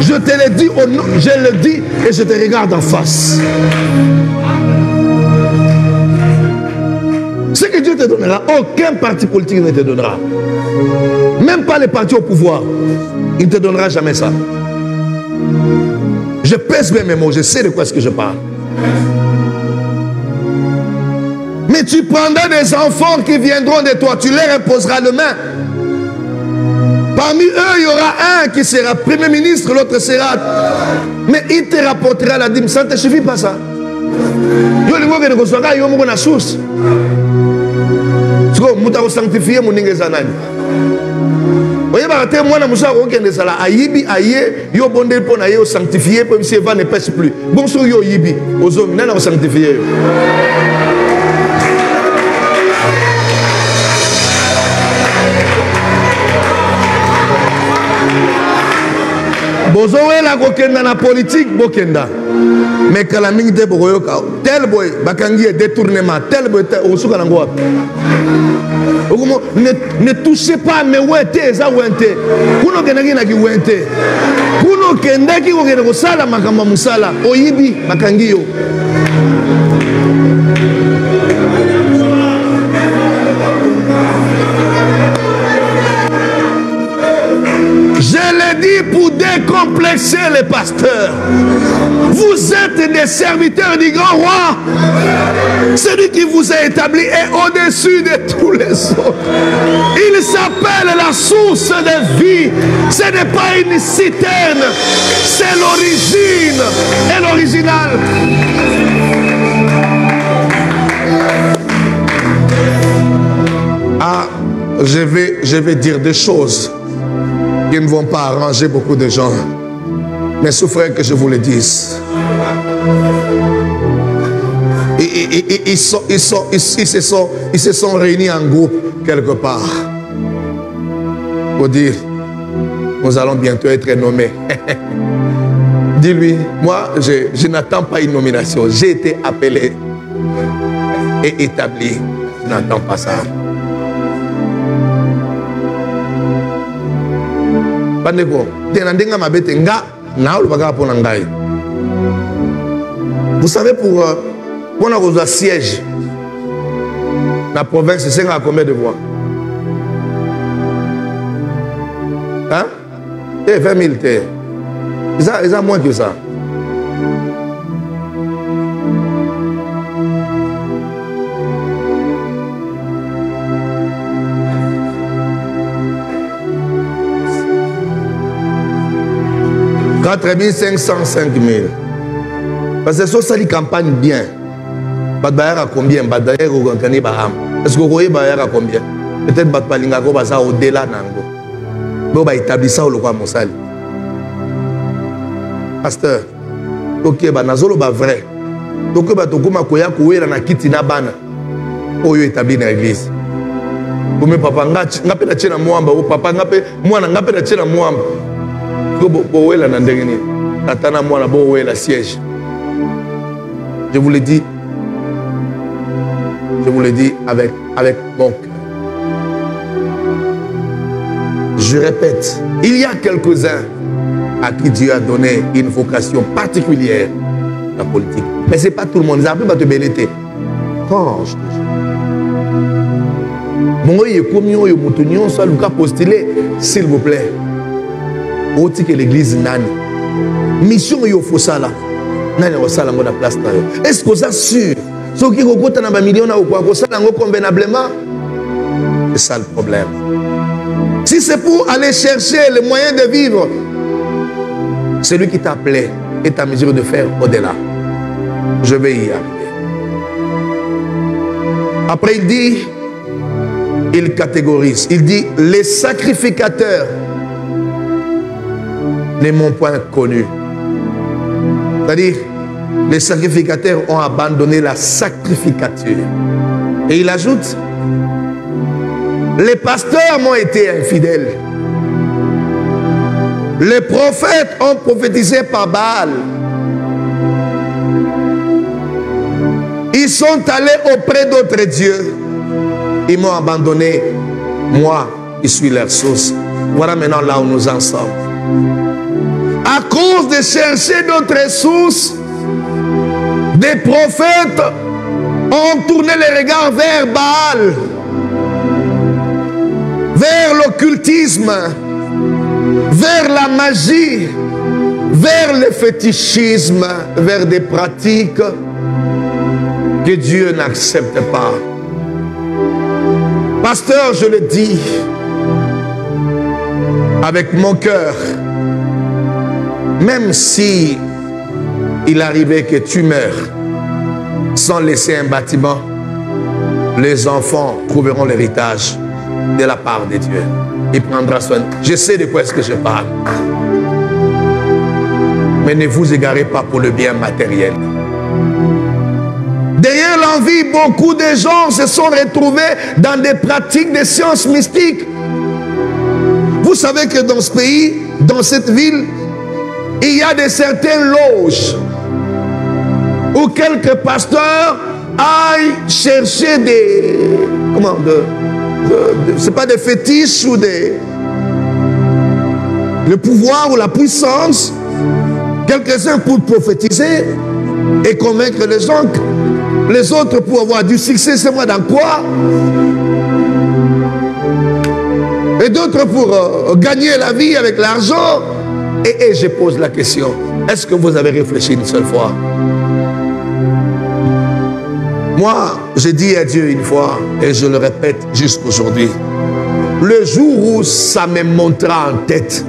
Je te le dis, je le dis et je te regarde en face. Ce que Dieu te donnera, aucun parti politique ne te donnera. Même pas les partis au pouvoir. Il ne te donnera jamais ça. Je pèse bien mes mots, je sais de quoi est-ce que je parle. Mais tu prendras des enfants qui viendront de toi, tu leur imposeras le main. Parmi eux, il y aura un qui sera premier ministre, l'autre sera... Mais il te rapportera la dîme. Ça ne te suffit pas ça. Il y a une source. Tu vas sanctifier mon ingézanani. Vous voyez, moi, je suis ayibi aye yo bondé pour na yo sanctifier pour monsieur va ne pêche plus. Bon sur yo yibi aux hommes na sanctifier. Bozoé la kokenda na politique bokenda. Mais quand la mingi te bokoyoka tel boy bakangi détournement tel boy osuka nango. Ne touchez pas mes wente za wente. Kuno kenaki na ki wente. Kuno kendaki ko kende ko sala makamba musala oyibi bakangi yo. Je l'ai dit pour décomplexer les pasteurs. Vous êtes des serviteurs du grand roi. Celui qui vous a établi est au-dessus de tous les autres. Il s'appelle la source de vie. Ce n'est pas une citerne. C'est l'origine et l'original. Ah, je vais dire des choses qui ne vont pas arranger beaucoup de gens. Mais souffrez que je vous le dise. Ils se sont réunis en groupe quelque part pour dire, nous allons bientôt être nommés. Dis-lui, moi, je n'attends pas une nomination. J'ai été appelé et établi. Je n'attends pas ça. Vous savez, pour un siège, la province, c'est à combien de voix? Hein? Et 20 000 terres. Ils ont moins que ça. « 4 500, 5 000. Parce que ça, c'est campagne bien. Badbaïra à combien? Badbaïra au Gantani Baham. Est-ce que vous voyez Badbaïra à combien? Peut-être Badbaïra au-delà Nango. Vous avez établi ça au Lokwa Moussali. Pasteur, ok, Banazolo ba vrai. Donc, Batokuma Koya Kouera na Kitina Bana. Oyo établi dans l'église. Vous me papa, ngapé na tchena Mwamba. Ou papa, ngapé na tchena Mwamba. Siège. Je vous le dis avec mon cœur. Je répète, il y a quelques-uns à qui Dieu a donné une vocation particulière, la politique. Mais ce n'est pas tout le monde. Ils appellent te belleté. Quand je te jure. S'il vous plaît. Que l'église nani mission yo faut ça là nani au sala ngona place tayo est-ce que vous êtes sûr ceux qui kokota na ba millions na ko sala ngo convenablement? C'est ça le problème. Si c'est pour aller chercher les moyens de vivre, celui qui t'a appelé est en mesure de faire au-delà. Je vais y arriver. Après il dit, il catégorise, il dit les sacrificateurs ne m'ont point connu. C'est-à-dire, les sacrificateurs ont abandonné la sacrificature. Et il ajoute, les pasteurs m'ont été infidèles. Les prophètes ont prophétisé par Baal. Ils sont allés auprès d'autres dieux. Ils m'ont abandonné. Moi, je suis leur source. Voilà maintenant là où nous en sommes. À cause de chercher d'autres sources, des prophètes ont tourné les regards vers Baal, vers l'occultisme, vers la magie, vers le fétichisme, vers des pratiques que Dieu n'accepte pas. Pasteur, je le dis avec mon cœur, même si il arrivait que tu meurs sans laisser un bâtiment, les enfants trouveront l'héritage de la part de Dieu. Il prendra soin. Je sais de quoi est-ce que je parle. Mais ne vous égarez pas pour le bien matériel. Derrière l'envie, beaucoup de gens se sont retrouvés dans des pratiques de sciences mystiques. Vous savez que dans ce pays, dans cette ville, il y a de certaines loges où quelques pasteurs aillent chercher des... Comment c'est pas des fétiches ou des... le pouvoir ou la puissance. Quelques-uns pour prophétiser et convaincre les gens. Les autres pour avoir du succès, c'est moi dans quoi? Et d'autres pour gagner la vie avec l'argent. Et je pose la question, est-ce que vous avez réfléchi une seule fois? Moi, j'ai dit à Dieu une fois, et je le répète jusqu'aujourd'hui, le jour où ça me montera en tête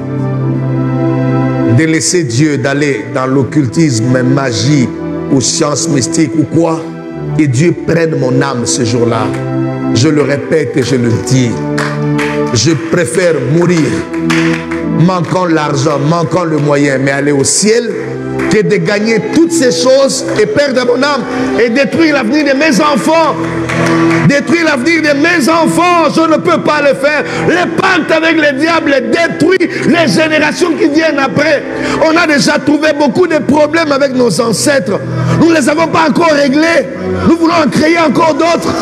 de laisser Dieu d'aller dans l'occultisme, magie ou science mystique ou quoi, que Dieu prenne mon âme ce jour-là. Je le répète et je le dis. Je préfère mourir manquant l'argent, manquant le moyen, mais aller au ciel, que de gagner toutes ces choses et perdre mon âme et détruire l'avenir de mes enfants. Détruire l'avenir de mes enfants, je ne peux pas le faire. Le pacte avec le diable détruit les générations qui viennent après. On a déjà trouvé beaucoup de problèmes avec nos ancêtres. Nous ne les avons pas encore réglés. Nous voulons en créer encore d'autres.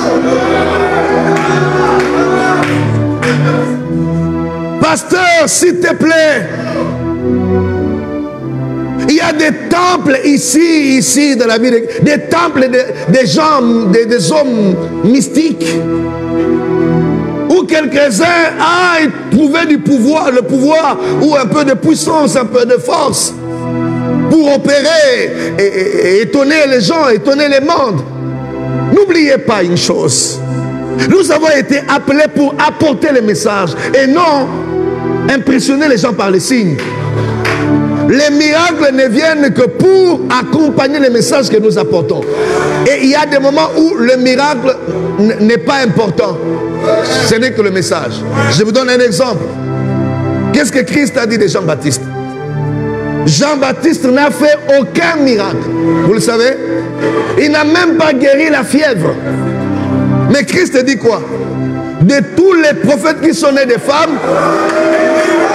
Pasteur, s'il te plaît, il y a des temples ici dans la ville, des temples des gens, des hommes mystiques, où quelques-uns aillent trouver du pouvoir, le pouvoir, ou un peu de puissance, un peu de force, pour opérer et étonner les gens, étonner les mondes. N'oubliez pas une chose, nous avons été appelés pour apporter le message et non impressionner les gens par les signes. Les miracles ne viennent que pour accompagner les messages que nous apportons. Et il y a des moments où le miracle n'est pas important. Ce n'est que le message. Je vous donne un exemple. Qu'est-ce que Christ a dit de Jean-Baptiste? Jean-Baptiste n'a fait aucun miracle. Vous le savez? Il n'a même pas guéri la fièvre. Mais Christ dit quoi? De tous les prophètes qui sont nés des femmes,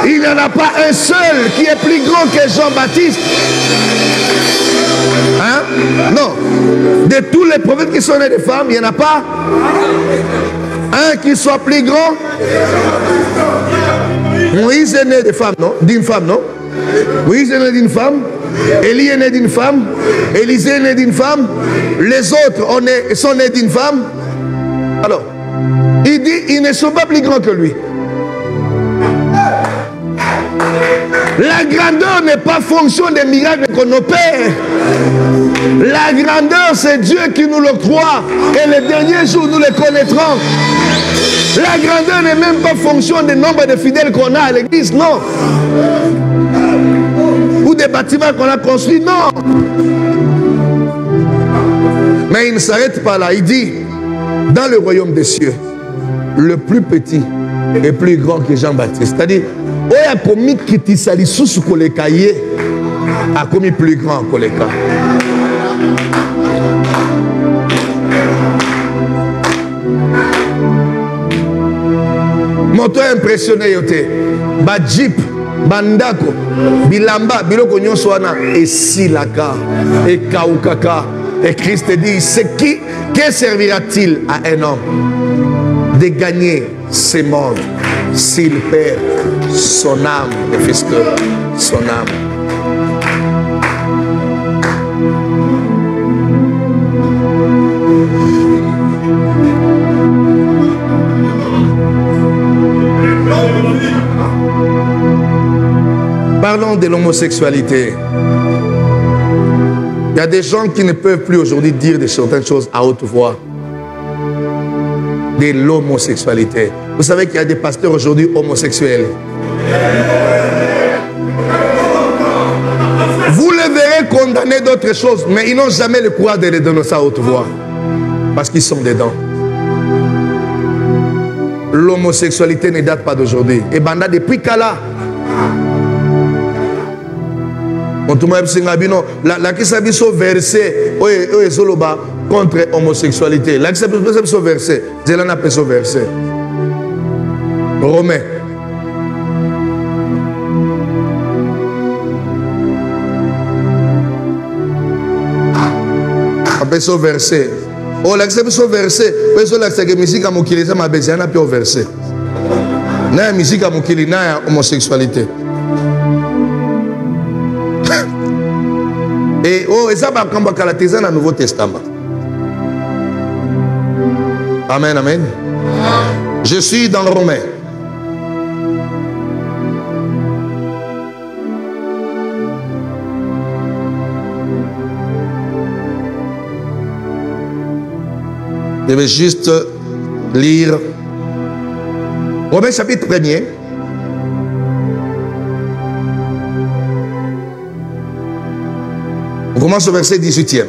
il n'y en a pas un seul qui est plus grand que Jean-Baptiste. Hein? Non. De tous les prophètes qui sont nés des femmes, il n'y en a pas un qui soit plus grand. Moïse est né de femme, non? D'une femme, non? Moïse est né d'une femme. Élie est né d'une femme. Élisée est né d'une femme. Les autres sont nés d'une femme. Alors, il dit, ils ne sont pas plus grands que lui. La grandeur n'est pas fonction des miracles qu'on opère. La grandeur, c'est Dieu qui nous l'octroie. Et les derniers jours, nous les connaîtrons. La grandeur n'est même pas fonction du nombre de fidèles qu'on a à l'église, non. Ou des bâtiments qu'on a construits, non. Mais il ne s'arrête pas là. Il dit, dans le royaume des cieux, le plus petit est plus grand que Jean-Baptiste. C'est-à-dire, a commis qui s'allie sous ce collécaillé a commis plus grand colléca. Moto impressionné yote. Ba jeep, bandako, bilamba, biloko nyonso wana esilaka, ekaukaka. Et Christ dit, que servira-t-il à un homme de gagner ce monde s'il perd son âme, puisque son âme. Parlons de l'homosexualité. Il y a des gens qui ne peuvent plus aujourd'hui dire de certaines choses à haute voix. De l'homosexualité. Vous savez qu'il y a des pasteurs aujourd'hui homosexuels. Vous les verrez condamner d'autres choses, mais ils n'ont jamais le courage de les dénoncer à haute voix. Parce qu'ils sont dedans. L'homosexualité ne date pas d'aujourd'hui. Et banda depuis Kala. La kisabiso verset contre homosexualité. La kisabiso verset. Zelana peso verset. Romain. Peso verset. Oh la kisabiso verset. Peso la kisabiso musique à mokili ça m'a besoin na pio verset. Na musique à mokili na homosexualité. Et oh, et ça va comme dans le Nouveau Testament. Amen, amen. Je suis dans Romain. Je vais juste lire Romains chapitre 1er. On commence au verset 18e.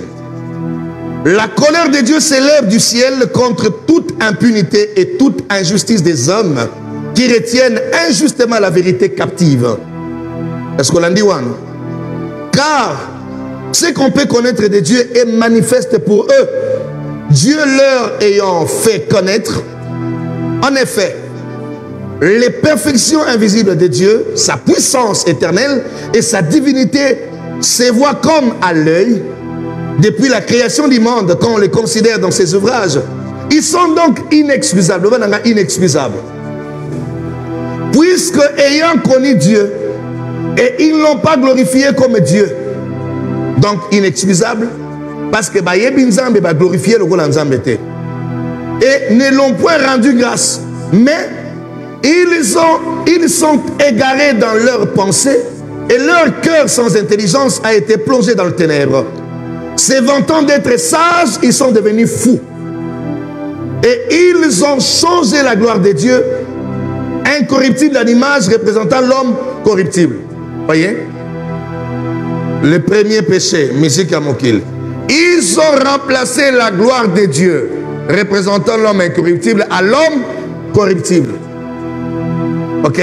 La colère de Dieu s'élève du ciel contre toute impunité et toute injustice des hommes qui retiennent injustement la vérité captive. Est-ce qu'on l'a dit, Wan? Car ce qu'on peut connaître de Dieu est manifeste pour eux, Dieu leur ayant fait connaître. En effet, les perfections invisibles de Dieu, sa puissance éternelle et sa divinité se voient comme à l'œil depuis la création du monde quand on les considère dans ses ouvrages. Ils sont donc inexcusables. Inexcusables. Puisque ayant connu Dieu et ils ne l'ont pas glorifié comme Dieu, donc inexcusables parce que Nzambe va glorifier le rôle Nzambe et ne l'ont point rendu grâce, mais ils sont égarés dans leurs pensées et leur cœur sans intelligence a été plongé dans le ténèbre. Se vantant d'être sages, ils sont devenus fous. Et ils ont changé la gloire de Dieu, incorruptible à l'image représentant l'homme corruptible. Voyez? Le premier péché, musique à Mokil. Ils ont remplacé la gloire de Dieu, représentant l'homme incorruptible, à l'homme corruptible. Ok?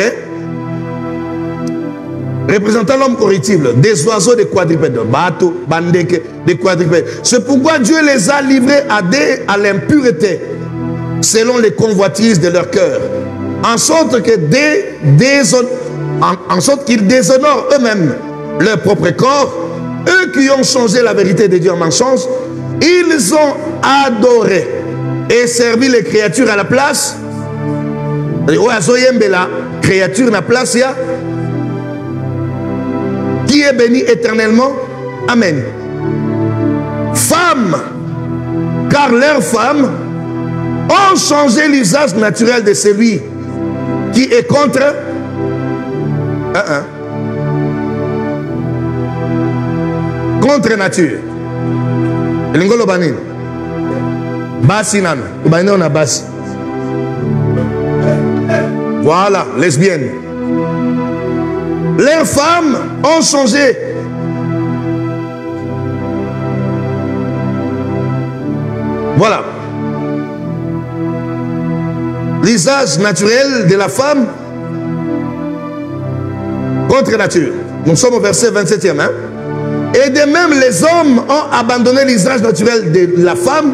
Représentant l'homme corruptible, des oiseaux, des quadrupèdes, bateaux, bandeke, des quadrupèdes. C'est pourquoi Dieu les a livrés à l'impureté, selon les convoitises de leur cœur, en sorte qu'ils déshonorent eux-mêmes leur propre corps. Eux qui ont changé la vérité de Dieu en mensonge, ils ont adoré et servi les créatures à la place. Créature na place ya qui est béni éternellement. Amen. Femmes, car leurs femmes ont changé l'usage naturel de celui qui est contre contre nature. Lingolo banin. Basi nan. Ubaine on a basi. Voilà, lesbiennes. Les femmes ont changé. Voilà. L'usage naturel de la femme contre nature. Nous sommes au verset 27e. Hein? Et de même, les hommes ont abandonné l'usage naturel de la femme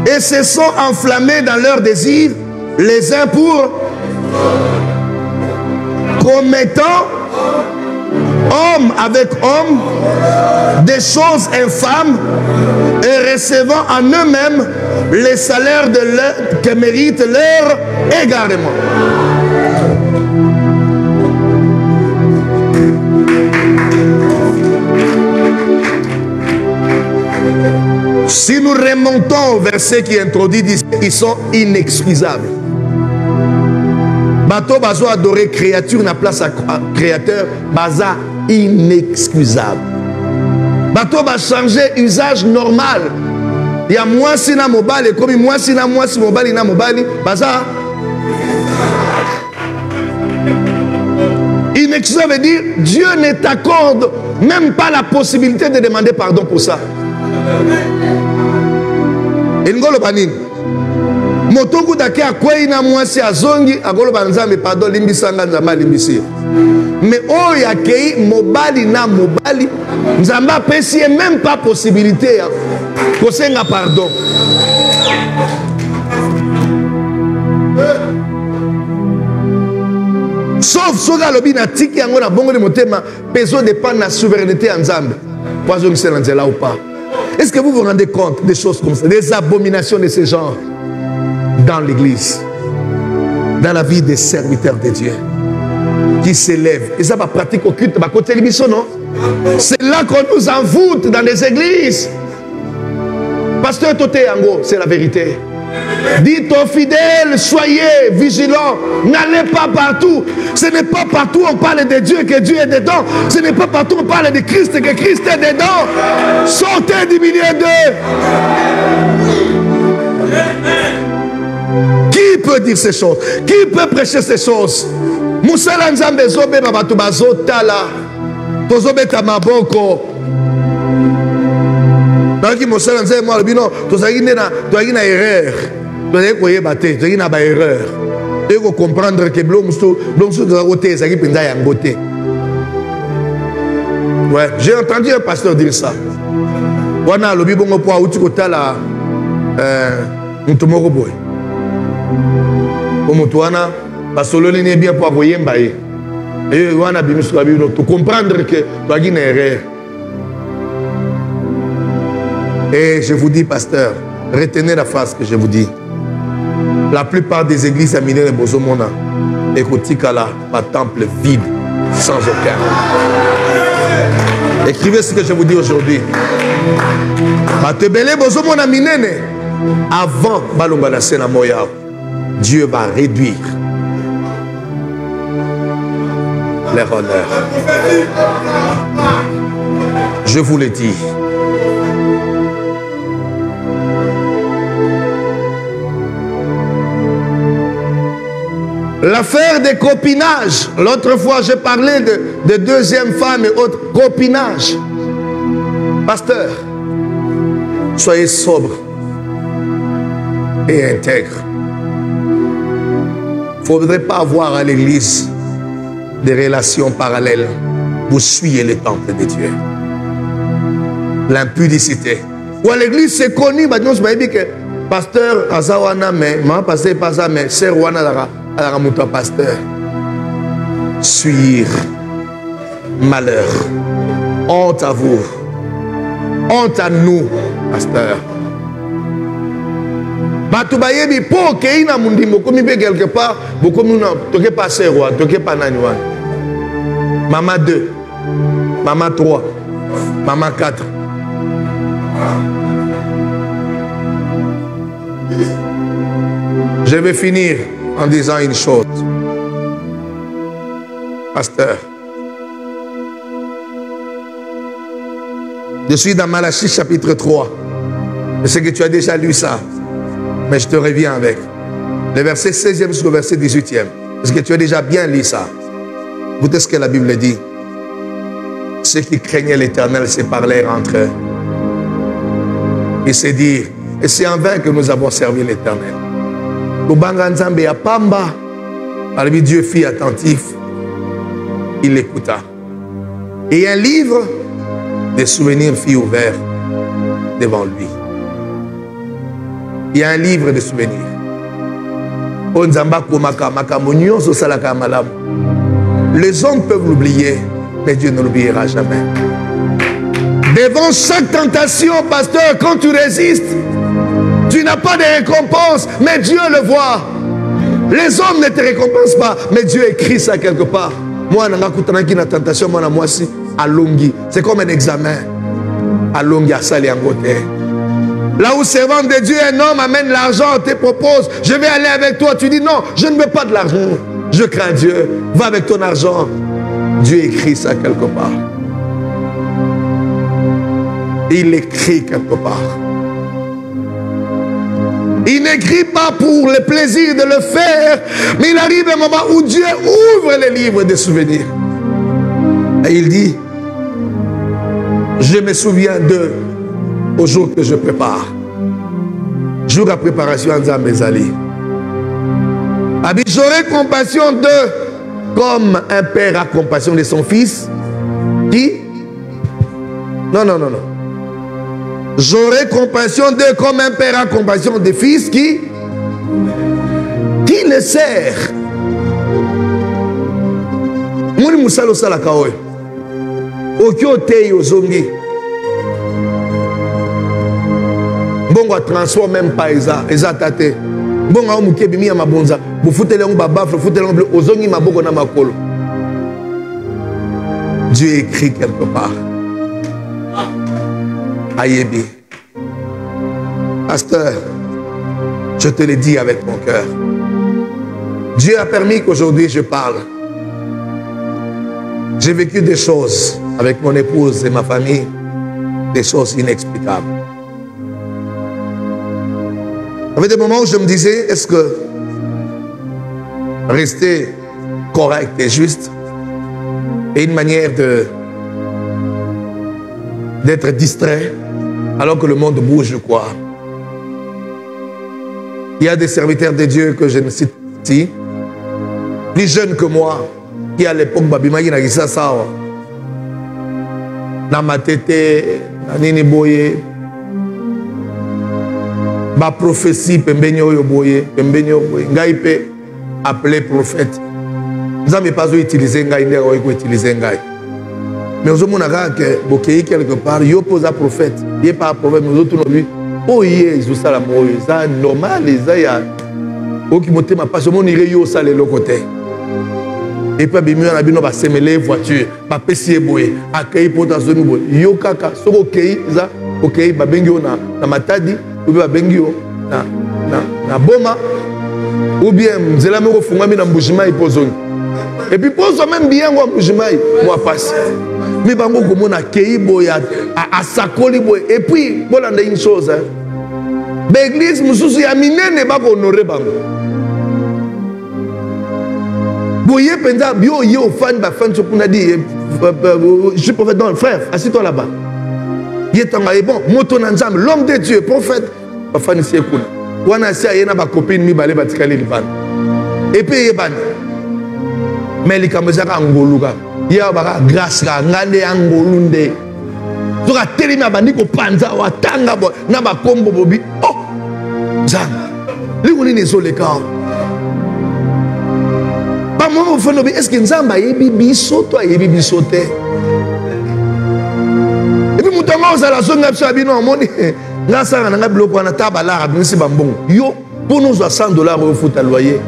et se sont enflammés dans leurs désirs, les uns pour commettant homme avec homme, des choses infâmes, et recevant en eux-mêmes les salaires que mérite leur égarement. Si nous remontons au verset qui introduit, ils sont inexcusables. Bateau bazo adoré créature na place à créateur, baza inexcusable. Bateau va changer usage normal. Il y a moi si na mobile et comme moi si mobile na mobile, baza inexcusable veut dire Dieu ne t'accorde même pas la possibilité de demander pardon pour ça. Ngolo banini motongu dake akwei na mwasi azongi agolo banzambe pardon limbisanga nzamba limbisi mais oyo akei mobali na mobali nzamba pesi même pas possibilité ya kosenga pardon. Sauf soka lobi na tiki yango na bongo de motema peso dépend na souveraineté ya nzambe poison c'est nzela ou pas. Est-ce que vous vous rendez compte des choses comme ça, des abominations de ce genre dans l'église, dans la vie des serviteurs de Dieu qui s'élèvent? Et ça va pratiquer occulte, bah côté l'émission, non? C'est là qu'on nous envoûte dans les églises. Pasteur Toté Yango, c'est la vérité. Dites aux fidèles, soyez vigilants, n'allez pas partout. Ce n'est pas partout on parle de Dieu que Dieu est dedans. Ce n'est pas partout on parle de Christ que Christ est dedans. Sortez du milieu d'eux. Qui peut dire ces choses? Qui peut prêcher ces choses? Moussala Nzambe zobe babatu bazotala. Tozobe tamaboko. Qui m'a dit moi le bino tu as une erreur tu as quoi battre tu as une erreur tu dois comprendre que blomsto de côté ça qui pensa y beauté. Ouais, j'ai entendu un pasteur dire ça. Wana lobi bongo po auti kotala mutomoko boy comme toi basolo ni bien pour avoyer mbaye et wana bimiso bino tu comprendre que tu as une erreur. Et je vous dis, pasteur, retenez la phrase que je vous dis. La plupart des églises à Minene Bozomona, écoutez là, ma temple vide, sans aucun. Écrivez ce que je vous dis aujourd'hui. Bozomona Minene, avant Balongana Sena Moya, Dieu va réduire leur honneur. Je vous le dis. L'affaire des copinages. L'autre fois, j'ai parlé de deuxième femme et autres copinages. Pasteur, soyez sobre et intègre. Il ne faudrait pas avoir à l'église des relations parallèles. Vous suivez le temple de Dieu. L'impudicité. Ou à l'église, c'est connu. Je me dis que pasteur Azawana, mais ma pasteur pas ça, mais c'est Rwana Lara. Alors, mon pasteur, suivre malheur, honte à vous, honte à nous, pasteur. Batubayebi po keina mundimo komi be quelque part, beaucoup nous toke pas roi, toke pas naniwan. Maman 2, maman 3, maman 4. Je vais finir en disant une chose. Pasteur, je suis dans Malachie chapitre 3. Je sais que tu as déjà lu ça, mais je te reviens avec. Le verset 16e jusqu'au verset 18e. Est-ce que tu as déjà bien lu ça? Écoutez ce que la Bible dit. Ceux qui craignaient l'Éternel se parlèrent entre eux. Ils se dirent, et c'est en vain que nous avons servi l'Éternel. Dieu fit attentif, il l'écouta. Et un livre des souvenirs fut ouvert devant lui. Il y a un livre de souvenirs. Les hommes peuvent l'oublier, mais Dieu ne l'oubliera jamais. Devant chaque tentation, pasteur, quand tu résistes, tu n'as pas de récompense, mais Dieu le voit. Les hommes ne te récompensent pas, mais Dieu écrit ça quelque part. Moi, je suis tentation, moi, c'est comme un examen. Là où servant de Dieu, un homme amène l'argent, te propose, je vais aller avec toi. Tu dis non, je ne veux pas de l'argent. Je crains Dieu. Va avec ton argent. Dieu écrit ça quelque part. Il écrit quelque part. Il n'écrit pas pour le plaisir de le faire, mais il arrive un moment où Dieu ouvre les livres des souvenirs. Et il dit, je me souviens d'eux au jour que je prépare. Jour à préparation en Zambézali. J'aurai compassion d'eux comme un père a compassion de son fils. Qui? Non. J'aurai compassion d'eux comme un père a compassion des fils qui le sert. Mouni musalo salaka oyo. Okyo tei ozongi. Bongo transforme même pas eza tate. Bongo a muke bimi ya mabonza. Bu futele ngo babafle, futele ngo ozongi maboko na makolo. Dieu écrit quelque part. Ayebi. Pasteur, je te le dis avec mon cœur. Dieu a permis qu'aujourd'hui je parle. J'ai vécu des choses avec mon épouse et ma famille, des choses inexplicables. Il y avait des moments où je me disais, est-ce que rester correct et juste est une manière d'être distrait alors que le monde bouge, quoi. Il y a des serviteurs de Dieu que je ne cite ici, plus jeunes que moi, qui à l'époque babimaki na kisa sawa na matete na nini boye ba prophétie pembeni oyo boye pembeni oyo boye ngai pe appelé prophète nzambe pas utiliser ngai ndeko oyo utiliser ngai mais ozomona kaka bokei quelque part yo posa prophète ye pas problème nous autres lui oye ezosala moyo ça normal ça ya okimotema pas mon ire yo sala le côté. Et puis, il y a des voitures, des voitures, des voitures, des yokaka, des voitures, na matadi, ou bien na boma, ou bien zela meko fungami na mbujima ipozoni. Et puis pozo même bien wa mbujima moi passe. Mais bango komona kei boya a sakoli boy. Et puis voilà une chose hein. L'église mususu ya minene ba honorer bango. Boye penza bio yo fan ba fan sopuna di je suis prophète non frère assis-toi là-bas. Yetanga est bon moto na nzambe l'homme de Dieu prophète ba fan ici ekuna. Wana sia yena ba copine mi balé batikali libana. Et puis yebana. Mais likamezaka ngoluka. Ya ba grâce ka ngande angolunde. Toka telemi abandi ko panza wa tanga bo na ba kombo bobi. Oh! Zanga. Likuni nezoleka. Est-ce que Nzamba yebi biso toi yebi biso te? Et puis mutanga ozala zonga biso abino moni nga sanga nga biloko na tabala abinisi bambongo yo pour nous $100 au foot à loyer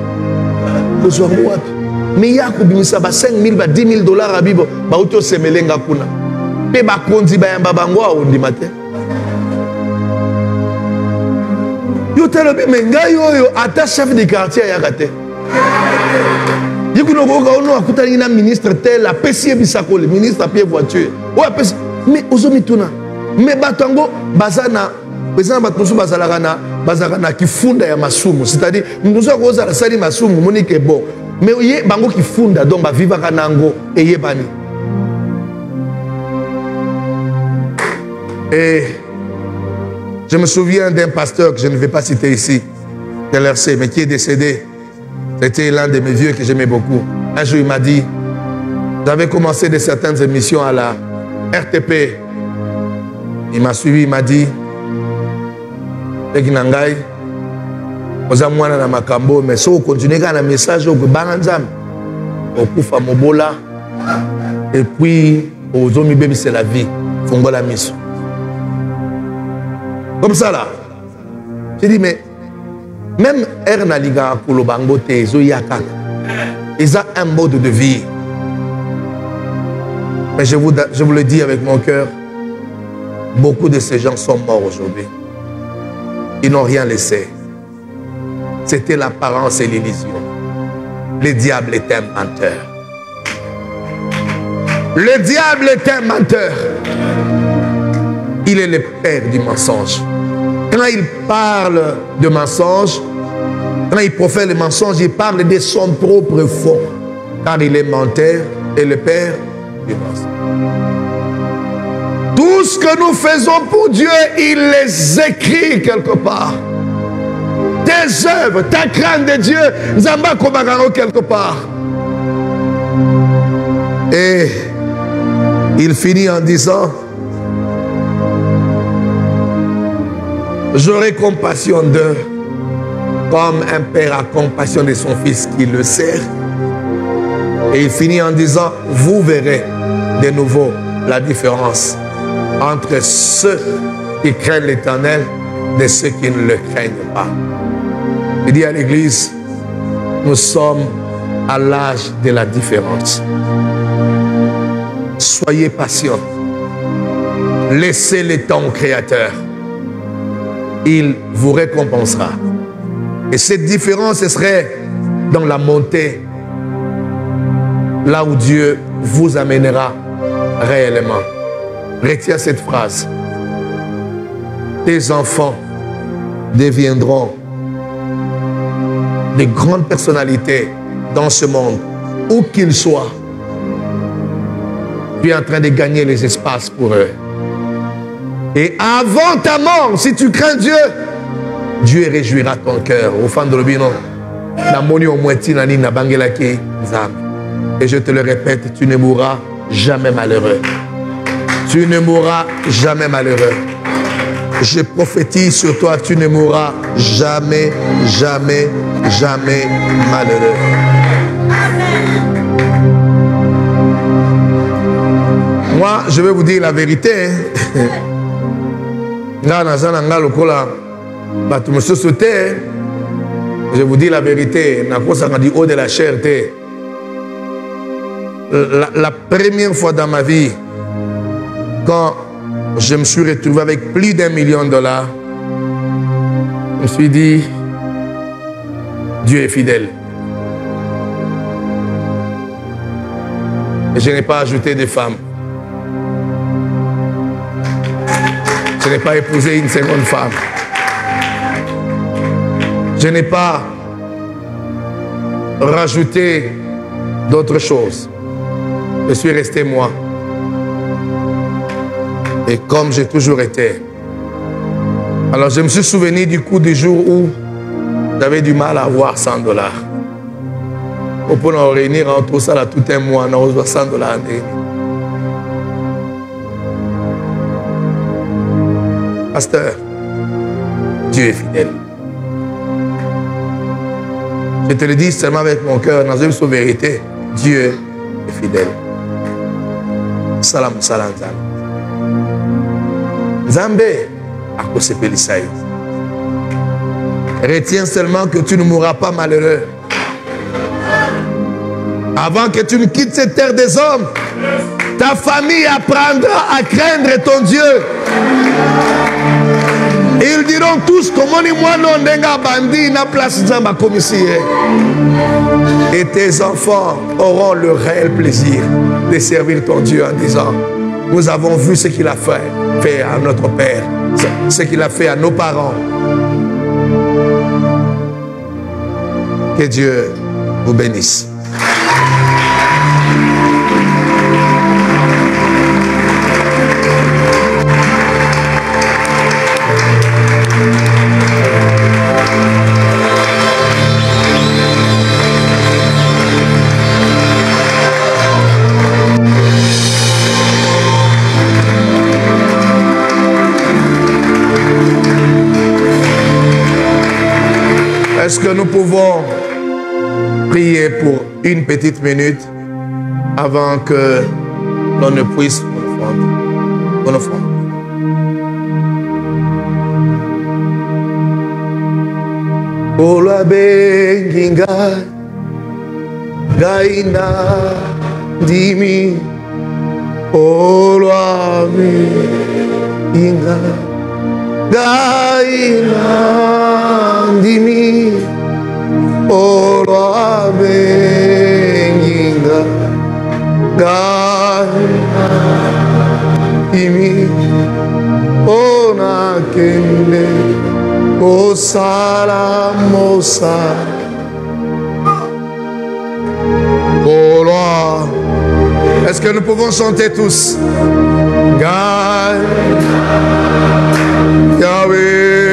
kozwa wapi mais ya ko bimisa ba 5 000 ba 10 000 abibo ba uto semelenga kuna pe ba konzi ba yamba bango ondima te yo telobi menga yo ata chef de quartier ya kate. Il y a un ministre tel, la PCA Bissakole, ministre à pied voiture. Mais Ozomituna, mais Batango, Bazana, Bazana Batmusu Bazalagana, Bazarana qui fonde à Masumu. C'est-à-dire, nous avons osé la salle Masumu, Monique est bon. Mais il y a Bango qui fonde, donc Viva Kanango et Yebani. Et je me souviens d'un pasteur que je ne vais pas citer ici, de l'RC, mais qui est décédé. C'était l'un de mes vieux que j'aimais beaucoup. Un jour, il m'a dit, j'avais commencé de certaines émissions à la RTP. Il m'a suivi, il m'a dit, Teginangai, Ozamwana na makambo, mais si on continue à un message, on peut bananzam, on coupe à Mobola, Et puis, aux hommes, c'est la vie. Fongo la mission. Comme ça là. J'ai dit, mais même Erna Liga, Koulobango, Tezo, Yaka, ils ont un mode de vie. Mais je vous le dis avec mon cœur, beaucoup de ces gens sont morts aujourd'hui. Ils n'ont rien laissé. C'était l'apparence et l'illusion. Le diable est un menteur. Le diable est un menteur. Il est le père du mensonge. Quand il parle de mensonge, quand il profère le mensonge, il parle de son propre fond. Car il est menteur et le père du mensonge. Tout ce que nous faisons pour Dieu, il les écrit quelque part. Tes œuvres, ta crainte de Dieu, Zamba Kobagaro quelque part. Et il finit en disant, j'aurai compassion d'eux comme un père a compassion de son fils qui le sert. Et il finit en disant, vous verrez de nouveau la différence entre ceux qui craignent l'Éternel et ceux qui ne le craignent pas. Il dit à l'Église, nous sommes à l'âge de la différence. Soyez patients. Laissez le temps au Créateur. Il vous récompensera. Et cette différence, ce serait dans la montée, là où Dieu vous amènera réellement. Retiens cette phrase. Tes enfants deviendront de grandes personnalités dans ce monde, où qu'ils soient. Tu es en train de gagner les espaces pour eux. Et avant ta mort, si tu crains Dieu, Dieu réjouira ton cœur. Au fond de l'obino, et je te le répète, tu ne mourras jamais malheureux. Tu ne mourras jamais malheureux. Je prophétise sur toi, tu ne mourras jamais, jamais, jamais malheureux. Moi, je vais vous dire la vérité. Je vous dis la vérité. Haut de la chair. La première fois dans ma vie, quand je me suis retrouvé avec plus d'1 million de dollars, je me suis dit, Dieu est fidèle. Et je n'ai pas ajouté de femmes. Je n'ai pas épousé une seconde femme. Je n'ai pas rajouté d'autres choses. Je suis resté moi. Et comme j'ai toujours été. Alors je me suis souvenu du coup du jour où j'avais du mal à avoir 100 dollars. Pour pouvoir réunir entre ça là tout un mois, on a reçu 100 dollars. Pasteur, Dieu est fidèle. Je te le dis seulement avec mon cœur, dans une seule vérité, Dieu est fidèle. Salam, salam, salam. Zambé, à cause de Pélissaï. Retiens seulement que tu ne mourras pas malheureux. Avant que tu ne quittes cette terre des hommes, ta famille apprendra à craindre ton Dieu. Ils diront tous comment moi non denga bandi na place zamba comme ici. Et tes enfants auront le réel plaisir de servir ton Dieu en disant, nous avons vu ce qu'il a fait à notre Père, ce qu'il a fait à nos parents. Que Dieu vous bénisse. Est-ce que nous pouvons prier pour une petite minute avant que l'on ne puisse mon offrande. Mon offrande. Ola benginga gaina dimi ola benginga gaina dimi ola benginga gaina dimi ona kende Osala mosa oh Lord. Est-ce que nous pouvons chanter tous? God, Yahweh,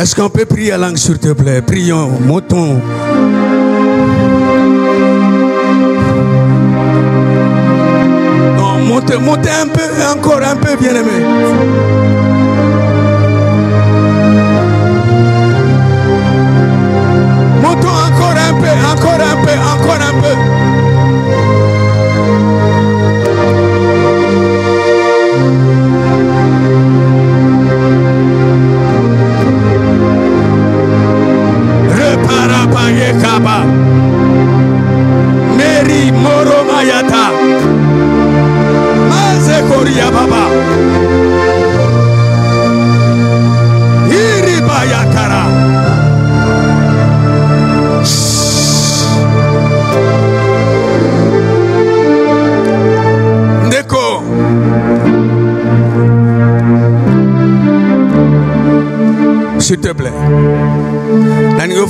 Est-ce qu'on peut prier à langue, s'il te plaît? Prions, montons. Non, montez un peu, encore un peu, bien-aimé. Montons encore un peu, encore un peu, encore un peu.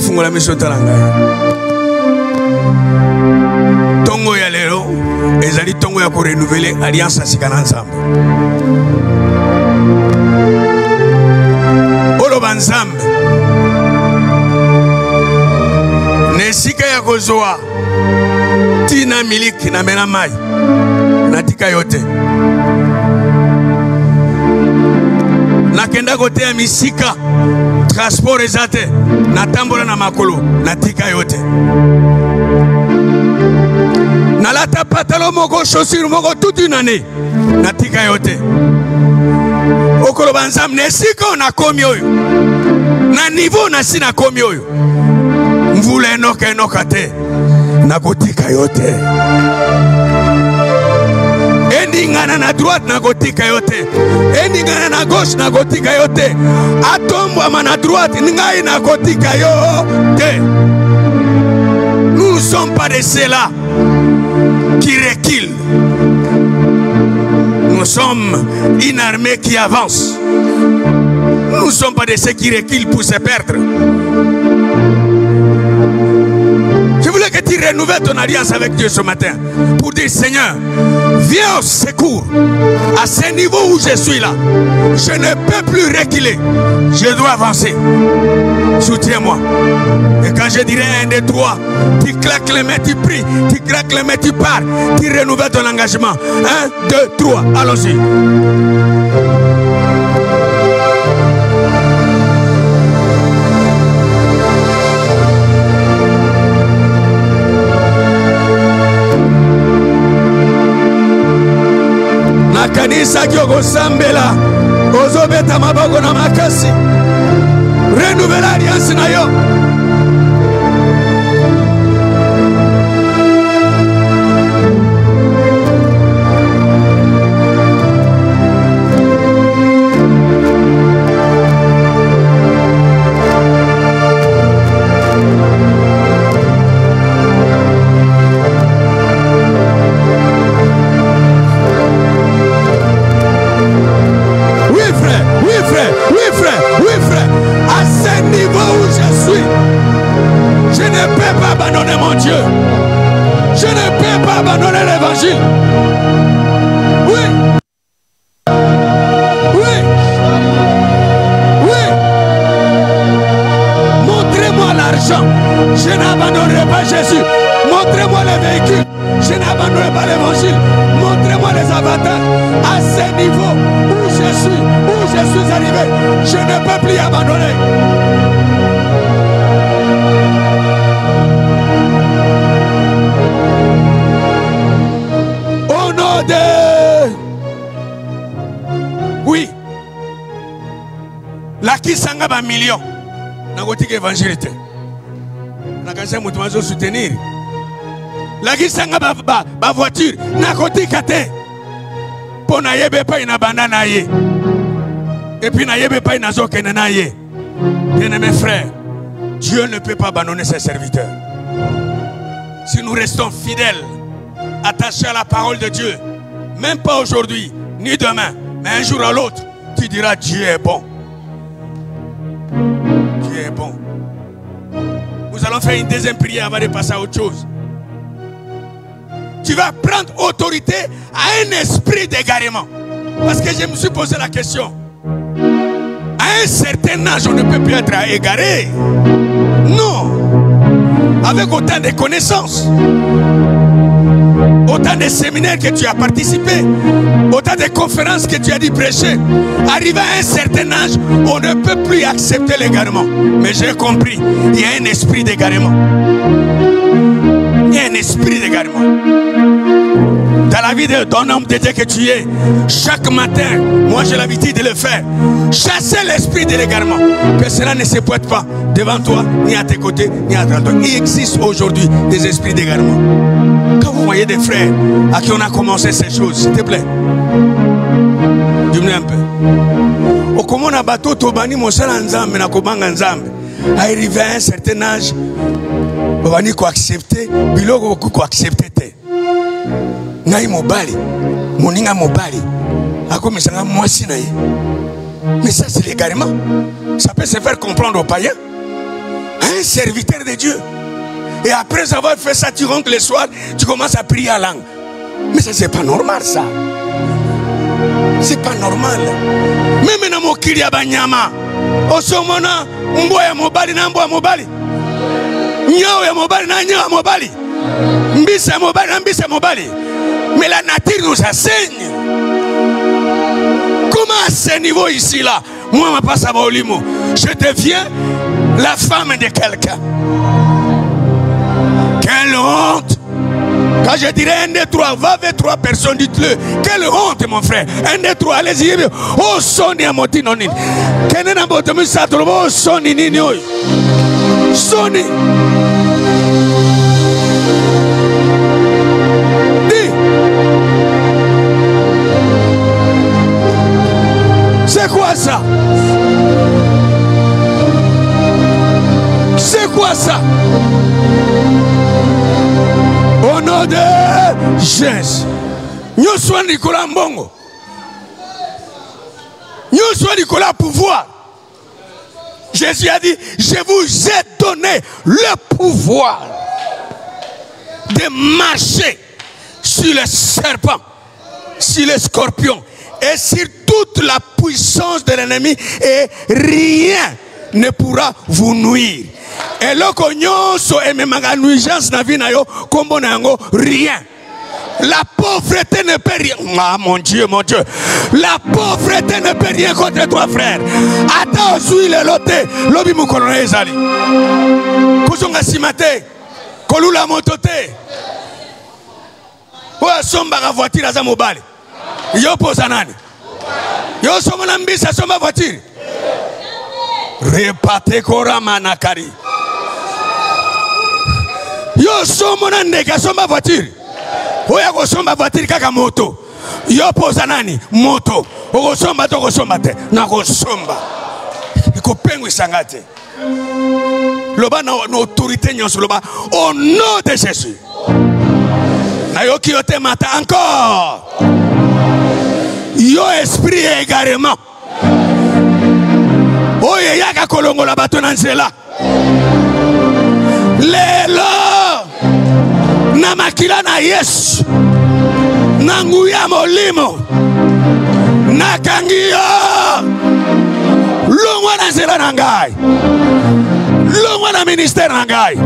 fungola miso talanga. Tongo ya lelo ezali tongo ya ko renouveler alliance asikana nzambe. Olo banzambe nesika ya kozoa tina miliki na mena mai natika yote nakenda kote ya misika transport ezate natambola na makolo natika yote nalata patalo moko chaussure moko toute une année natika yote okolo banzam nesika na komi oyo na niveau na si na komi oyo mvula enoka te nakotika yote endingana na droite nakotika yote endingana na gauche nakotika yote atombwama na droite ngai nakotika yo te. Nous ne sommes pas de ceux-là qui reculent. Nous sommes une armée qui avance. Nous ne sommes pas de ceux qui reculent pour se perdre. Je voulais que tu renouvelles ton alliance avec Dieu ce matin pour dire Seigneur, viens au secours. À ce niveau où je suis là, je ne peux plus reculer. Je dois avancer. Soutiens-moi. Et quand je dirai 1, 2, 3, tu claques les mains, tu pries, tu claques les mains, tu pars, tu renouvelles ton engagement. 1, 2, 3, allons-y. Kanisa kyoko sambela ozobeta maboko na makasi renouvelle alliance na yo. Je n'abandonnerai pas Jésus. Montrez-moi les véhicules. Je n'abandonnerai pas l'évangile. Montrez-moi les avantages. À ce niveau où je suis arrivé, je ne peux plus abandonner. Au nom de... Oui. La qui s'engage à millions. N'a pas dit évangile. Je soutenir. La gisanga ba voiture na kotika te pona yebe pa ina bandana ye et puis na yebe pa ina zokene na ye. Bien-aimés frères, Dieu ne peut pas abandonner ses serviteurs. Si nous restons fidèles, attachés à la parole de Dieu, même pas aujourd'hui ni demain, mais un jour à l'autre, tu diras Dieu est bon. Dieu est bon. Nous allons faire une deuxième prière avant de passer à autre chose. Tu vas prendre autorité à un esprit d'égarement. Parce que je me suis posé la question. À un certain âge, on ne peut plus être égaré. Non. Avec autant de connaissances, autant de séminaires que tu as participé, autant de conférences que tu as dit prêcher, arrivé à un certain âge, on ne peut plus accepter l'égarement. Mais j'ai compris, il y a un esprit d'égarement. Il y a un esprit d'égarement. Dans la vie d'un homme de Dieu que tu es, chaque matin, moi j'ai l'habitude de le faire. Chasser l'esprit de l'égarement. Que cela ne se pointe pas devant toi, ni à tes côtés, ni à droite. Il existe aujourd'hui des esprits d'égarement. Quand vous voyez des frères à qui on a commencé ces choses, s'il te plaît, dis-moi un peu. Au comment on a battu Tobani, mon seul ensemble, na kobanga ensemble. Arrivé à un certain âge, on va dire qu'on accepter, biloko qu'on accepter. Ngai mobali, moninga mobali, ako misanga mwasi na ye. Mais ça c'est l'égarement. Ça peut se faire comprendre aux païens. À un serviteur de Dieu. Et après avoir fait ça, tu rentres le soir, tu commences à prier à langue. Mais ça, c'est pas normal, ça. C'est pas normal. Même dans mon kiri abanyama, au somona, mboya mobali na mboya mobali, nyao ya mobali na nyao mobali, mbisa mobali na mbisa mobali. Mais la nature nous enseigne. Comment à ce niveau ici là, moi ma passe à Baolimo, je deviens la femme de quelqu'un. Quelle honte! Quand je dirais 1, 2, 3, va vers 3 personnes, dites-le. Quelle honte, mon frère. 1, 2, 3, allez-y. Oh, Sony à Moti non. Quel n'a pas de ça? Oh, Sony nini. Sony. Dis. C'est quoi ça? C'est quoi ça? Au nom de Jésus. Nous sommes Nicolas Mbongo. Nous sommes Nicolas pouvoir. Jésus a dit, je vous ai donné le pouvoir de marcher sur les serpents, sur les scorpions et sur toute la puissance de l'ennemi, et rien ne pourra vous nuire. Et le cognoso et même la nuisance na vie na yo kombo na yango rien. La pauvreté ne peut rien. Ah mon Dieu, mon Dieu. La pauvreté ne peut rien contre toi, frère. Ata osui le lote lobi mukolo ezali. Kozonga simate. Kolula motote. Oya somba ka voiture aza mobali. Yo poza nani? Yo somona mbisa somba voiture. Repate kora manakari. Yo somona ndeka somba voiture. Oya ko somba voiture kaka moto. Yo poza nani? Moto. Oko somba to ko somba te. Na ko somba. Iko pengu sangate. Loba na autorité nyonso loba au nom de Jésus. Na yo ki yote mata encore. Yo esprit également. Oye yaka kolongo la bato na nzela. Lelo na makila na Yesu na nguya molimo na kangiyo longwa na nzela na ngai, longwa na ministère na ngai.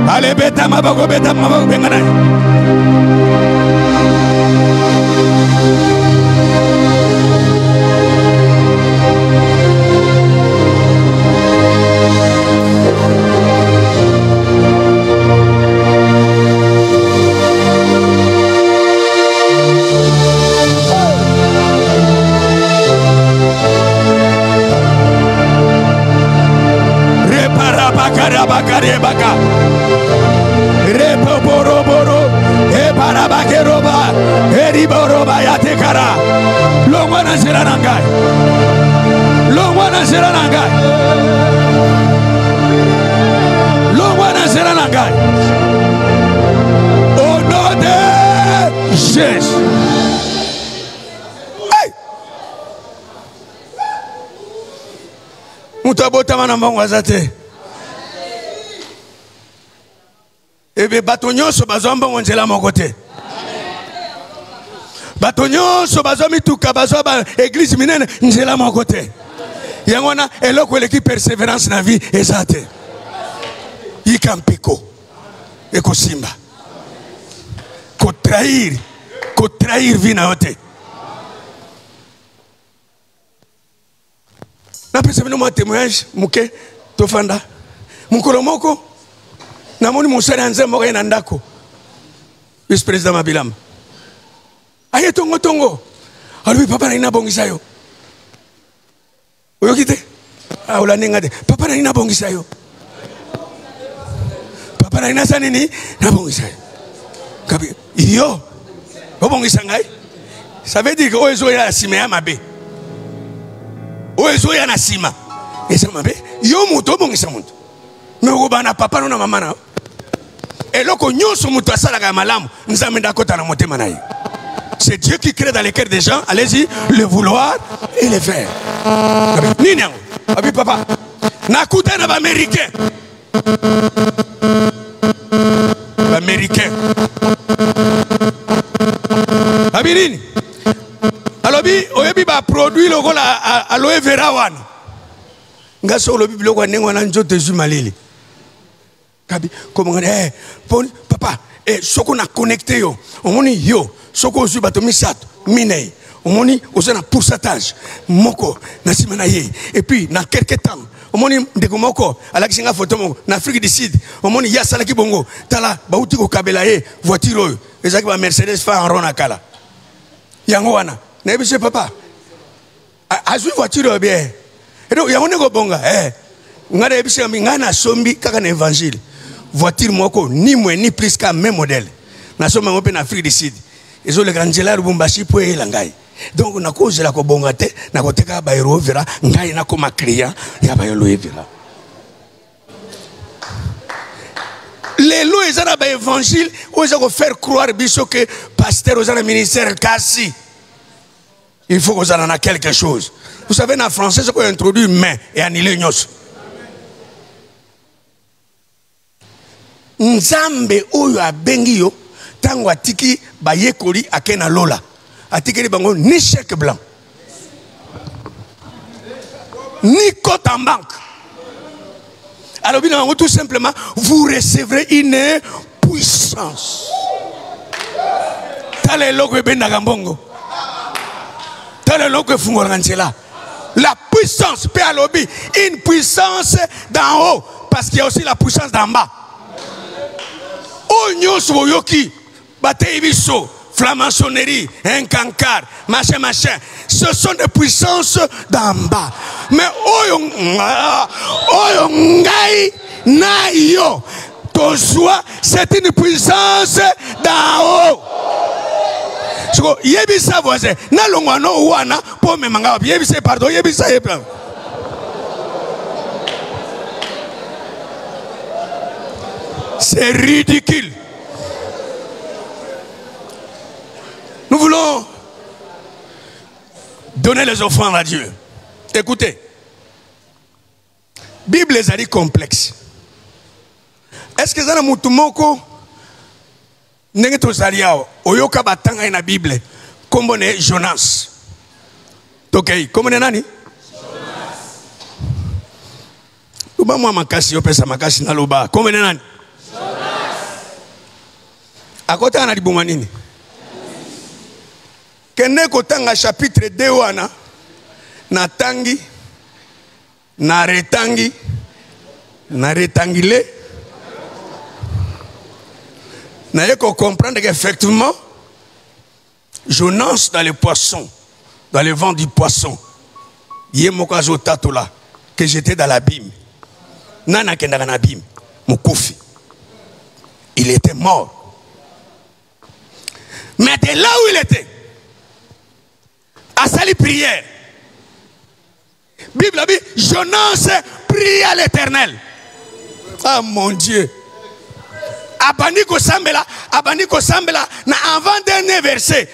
Ale beta maboko benga na Baka Repoboro e Parabakeroba Eriboroba Yatekara Longwana Seranangai Longwana Seranangai Longwana Seranangai au nom de Jésus. Hey! Mutabota manambongo azate. Ebe batonyoso bazomba ngonzela mokote. Batonyoso bazomi tuka bazoba église minene nzela mokote. Yangona eloko eleki persévérance na vie ezate. Yikampiko ekosimba. Ko trahir vie na yote. Na pesa bino mo témoignage muke tofanda. Mukolo moko namoni musana nze moko na ndako. Vice président Mabilama. Aye tongo. Alubi papa na ina bongisa yo. Oyokite? Ah ulaninga de. Papa na ina bongisa yo. Papa na ina sanini na bongisa yo. Kabi iyo. Obongisa ngai. Ça veut dire que ozo ya sima ya mabe. Ozo ya na sima. Esa mabe. Yo muto bongisa muto. Mais obana papa na mama na. Eloko nyonso muto asalaka malamu nzambe ndakota na motema na ye. C'est Dieu qui crée dans les cœurs des gens, allez-y, le vouloir et le faire. Nini yango? Abi papa, nakuta na ba américain. Américain. Abirine. Alobi, oyebi ba produit logo la aloe vera wana. Nga so lobi biloko nengo na njote jumalili. Kabi comme papa soko na connecté yo. Omoni yo soko zu bato misato minei. Omoni oza na pourcentage moko na simana ye. Et puis na quelque temps omoni ndeko moko alakisinga photo moko na Afrique du Sud. Omoni ya salaki bongo tala bauti ko kabela ye voiture oyo. Ezaki ba Mercedes fa en rona kala. Yango wana. Na ebise papa. Azui voiture oyo bien. Edo yango nego bonga ngana ebise ngana sombi kaka na évangile. Voiture moko ni moins ni plus qu'un même modèle. Na somba ngope na Afrique du Sud. Ezo le Angela Lubumbashi po elangai. Donc na cause la ko bonga te na ko teka ba ero vera ngai na ko ma client ya ba yolo evela. Les lois ils ont ba évangile, ils ont faire croire biso que pasteur aux un ministère kasi. Il faut que vous en a quelque chose. Vous savez, en français, c'est qu'on introduit main et annulé nyos. Nzambe oyo abengi yo tango atiki ba yekoli akena lola. Atiki bango ni chèque blanc. Ni compte en banque. Alors bien tout simplement, vous recevrez une puissance. Tale logo bendaga mbongo. La puissance, une puissance d'en haut, parce qu'il y a aussi la puissance d'en bas. Flamançonnerie, un cancard, machin, ce sont des puissances d'en bas. Mais c'est une puissance d'en haut. Yebisa voisin na longwano wana po memanga yebisa pardon yebisa yebla. C'est ridicule. Nous voulons donner les offrandes à Dieu. Écoutez, Bible les a dit complexe. Est-ce que ça n'a mutumoko nenge tosaliao oyoka batanga na Bible kombo ne Jonas. Tokei kombo ne nani? Jonas. Luba mwa makasi yopesa makasi na luba. Kombo ne nani? Jonas. Akota na libuma nini? Kene kotanga chapitre 2 wana na tangi na retangile. N'ayez qu'à comprendre qu'effectivement, Jonas dans les poissons, dans le vent du poisson, Yemokazo Tatola, que j'étais dans l'abîme. Nana Kenda dans l'abîme, mon kofi. Il était mort. Mais de là où il était, à sa prière, Bible a dit, Jonas prie à l'Éternel. Ah mon Dieu. Abandiko Sambela, na avant-dernier verset.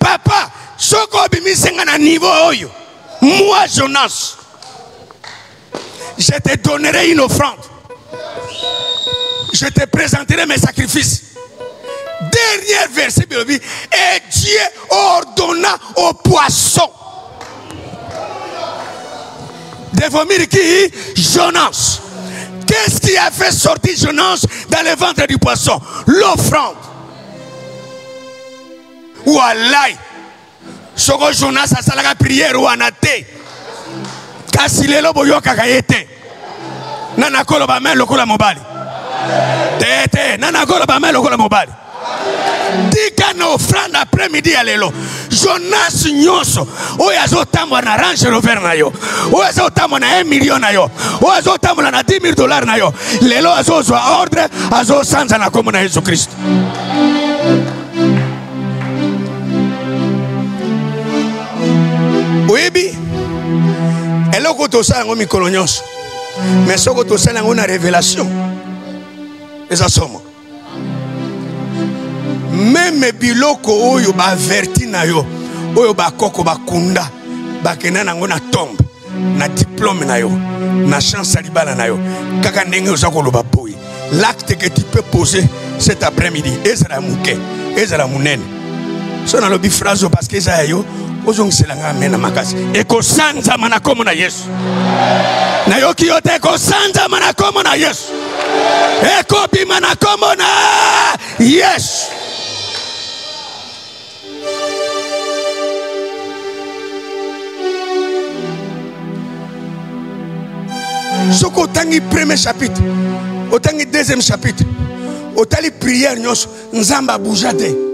Papa, soko bimisenga na niveau oyo. Moi, Jonas, je te donnerai une offrande. Je te présenterai mes sacrifices. Dernier verset, et Dieu ordonna aux poissons de vomir qui? Jonas. Qu'est-ce qui a fait sortir Jonas dans le ventre du poisson? L'offrande. Wallahi. Soko Jonas a salaga prière ou anate. Kasilelo boyoka kayete. Nana kolo ba men lokola mobali. Tete nana kolo ba men lokola mobali. Dika na offrande après-midi à l'élo. Jonas Nyoso. Oyazo tambo na Range Rover na yo. Oyazo tambo na 1 million na yo. Oyazo tambo na $10,000 na yo. Lelo azo zwa ordre azo sanza na komo na Yesu Kristo. Oyebi. Eloko to sa ngo mikolo nyonso. Mais soko to sa ngo na révélation. Eza somo. Même biloko oyo ba averti na yo oyo ba koko ba kunda ba kena nango na tombe na diplôme na yo na chance à libala na yo kaka ndenge ozakoloba boy. L'acte que tu peux poser cet après-midi ezala muke ezala munene so na lobi phrase parce que ça yo ozongiselanga mena makasi ekosanza mana komo na Yesu na yo kiyote ekosanza mana komo na Yesu ekobima na komo na Yesu. Soko tangi premier chapitre, autant deuxième chapitre, autant les prières nyos nzamba boujate.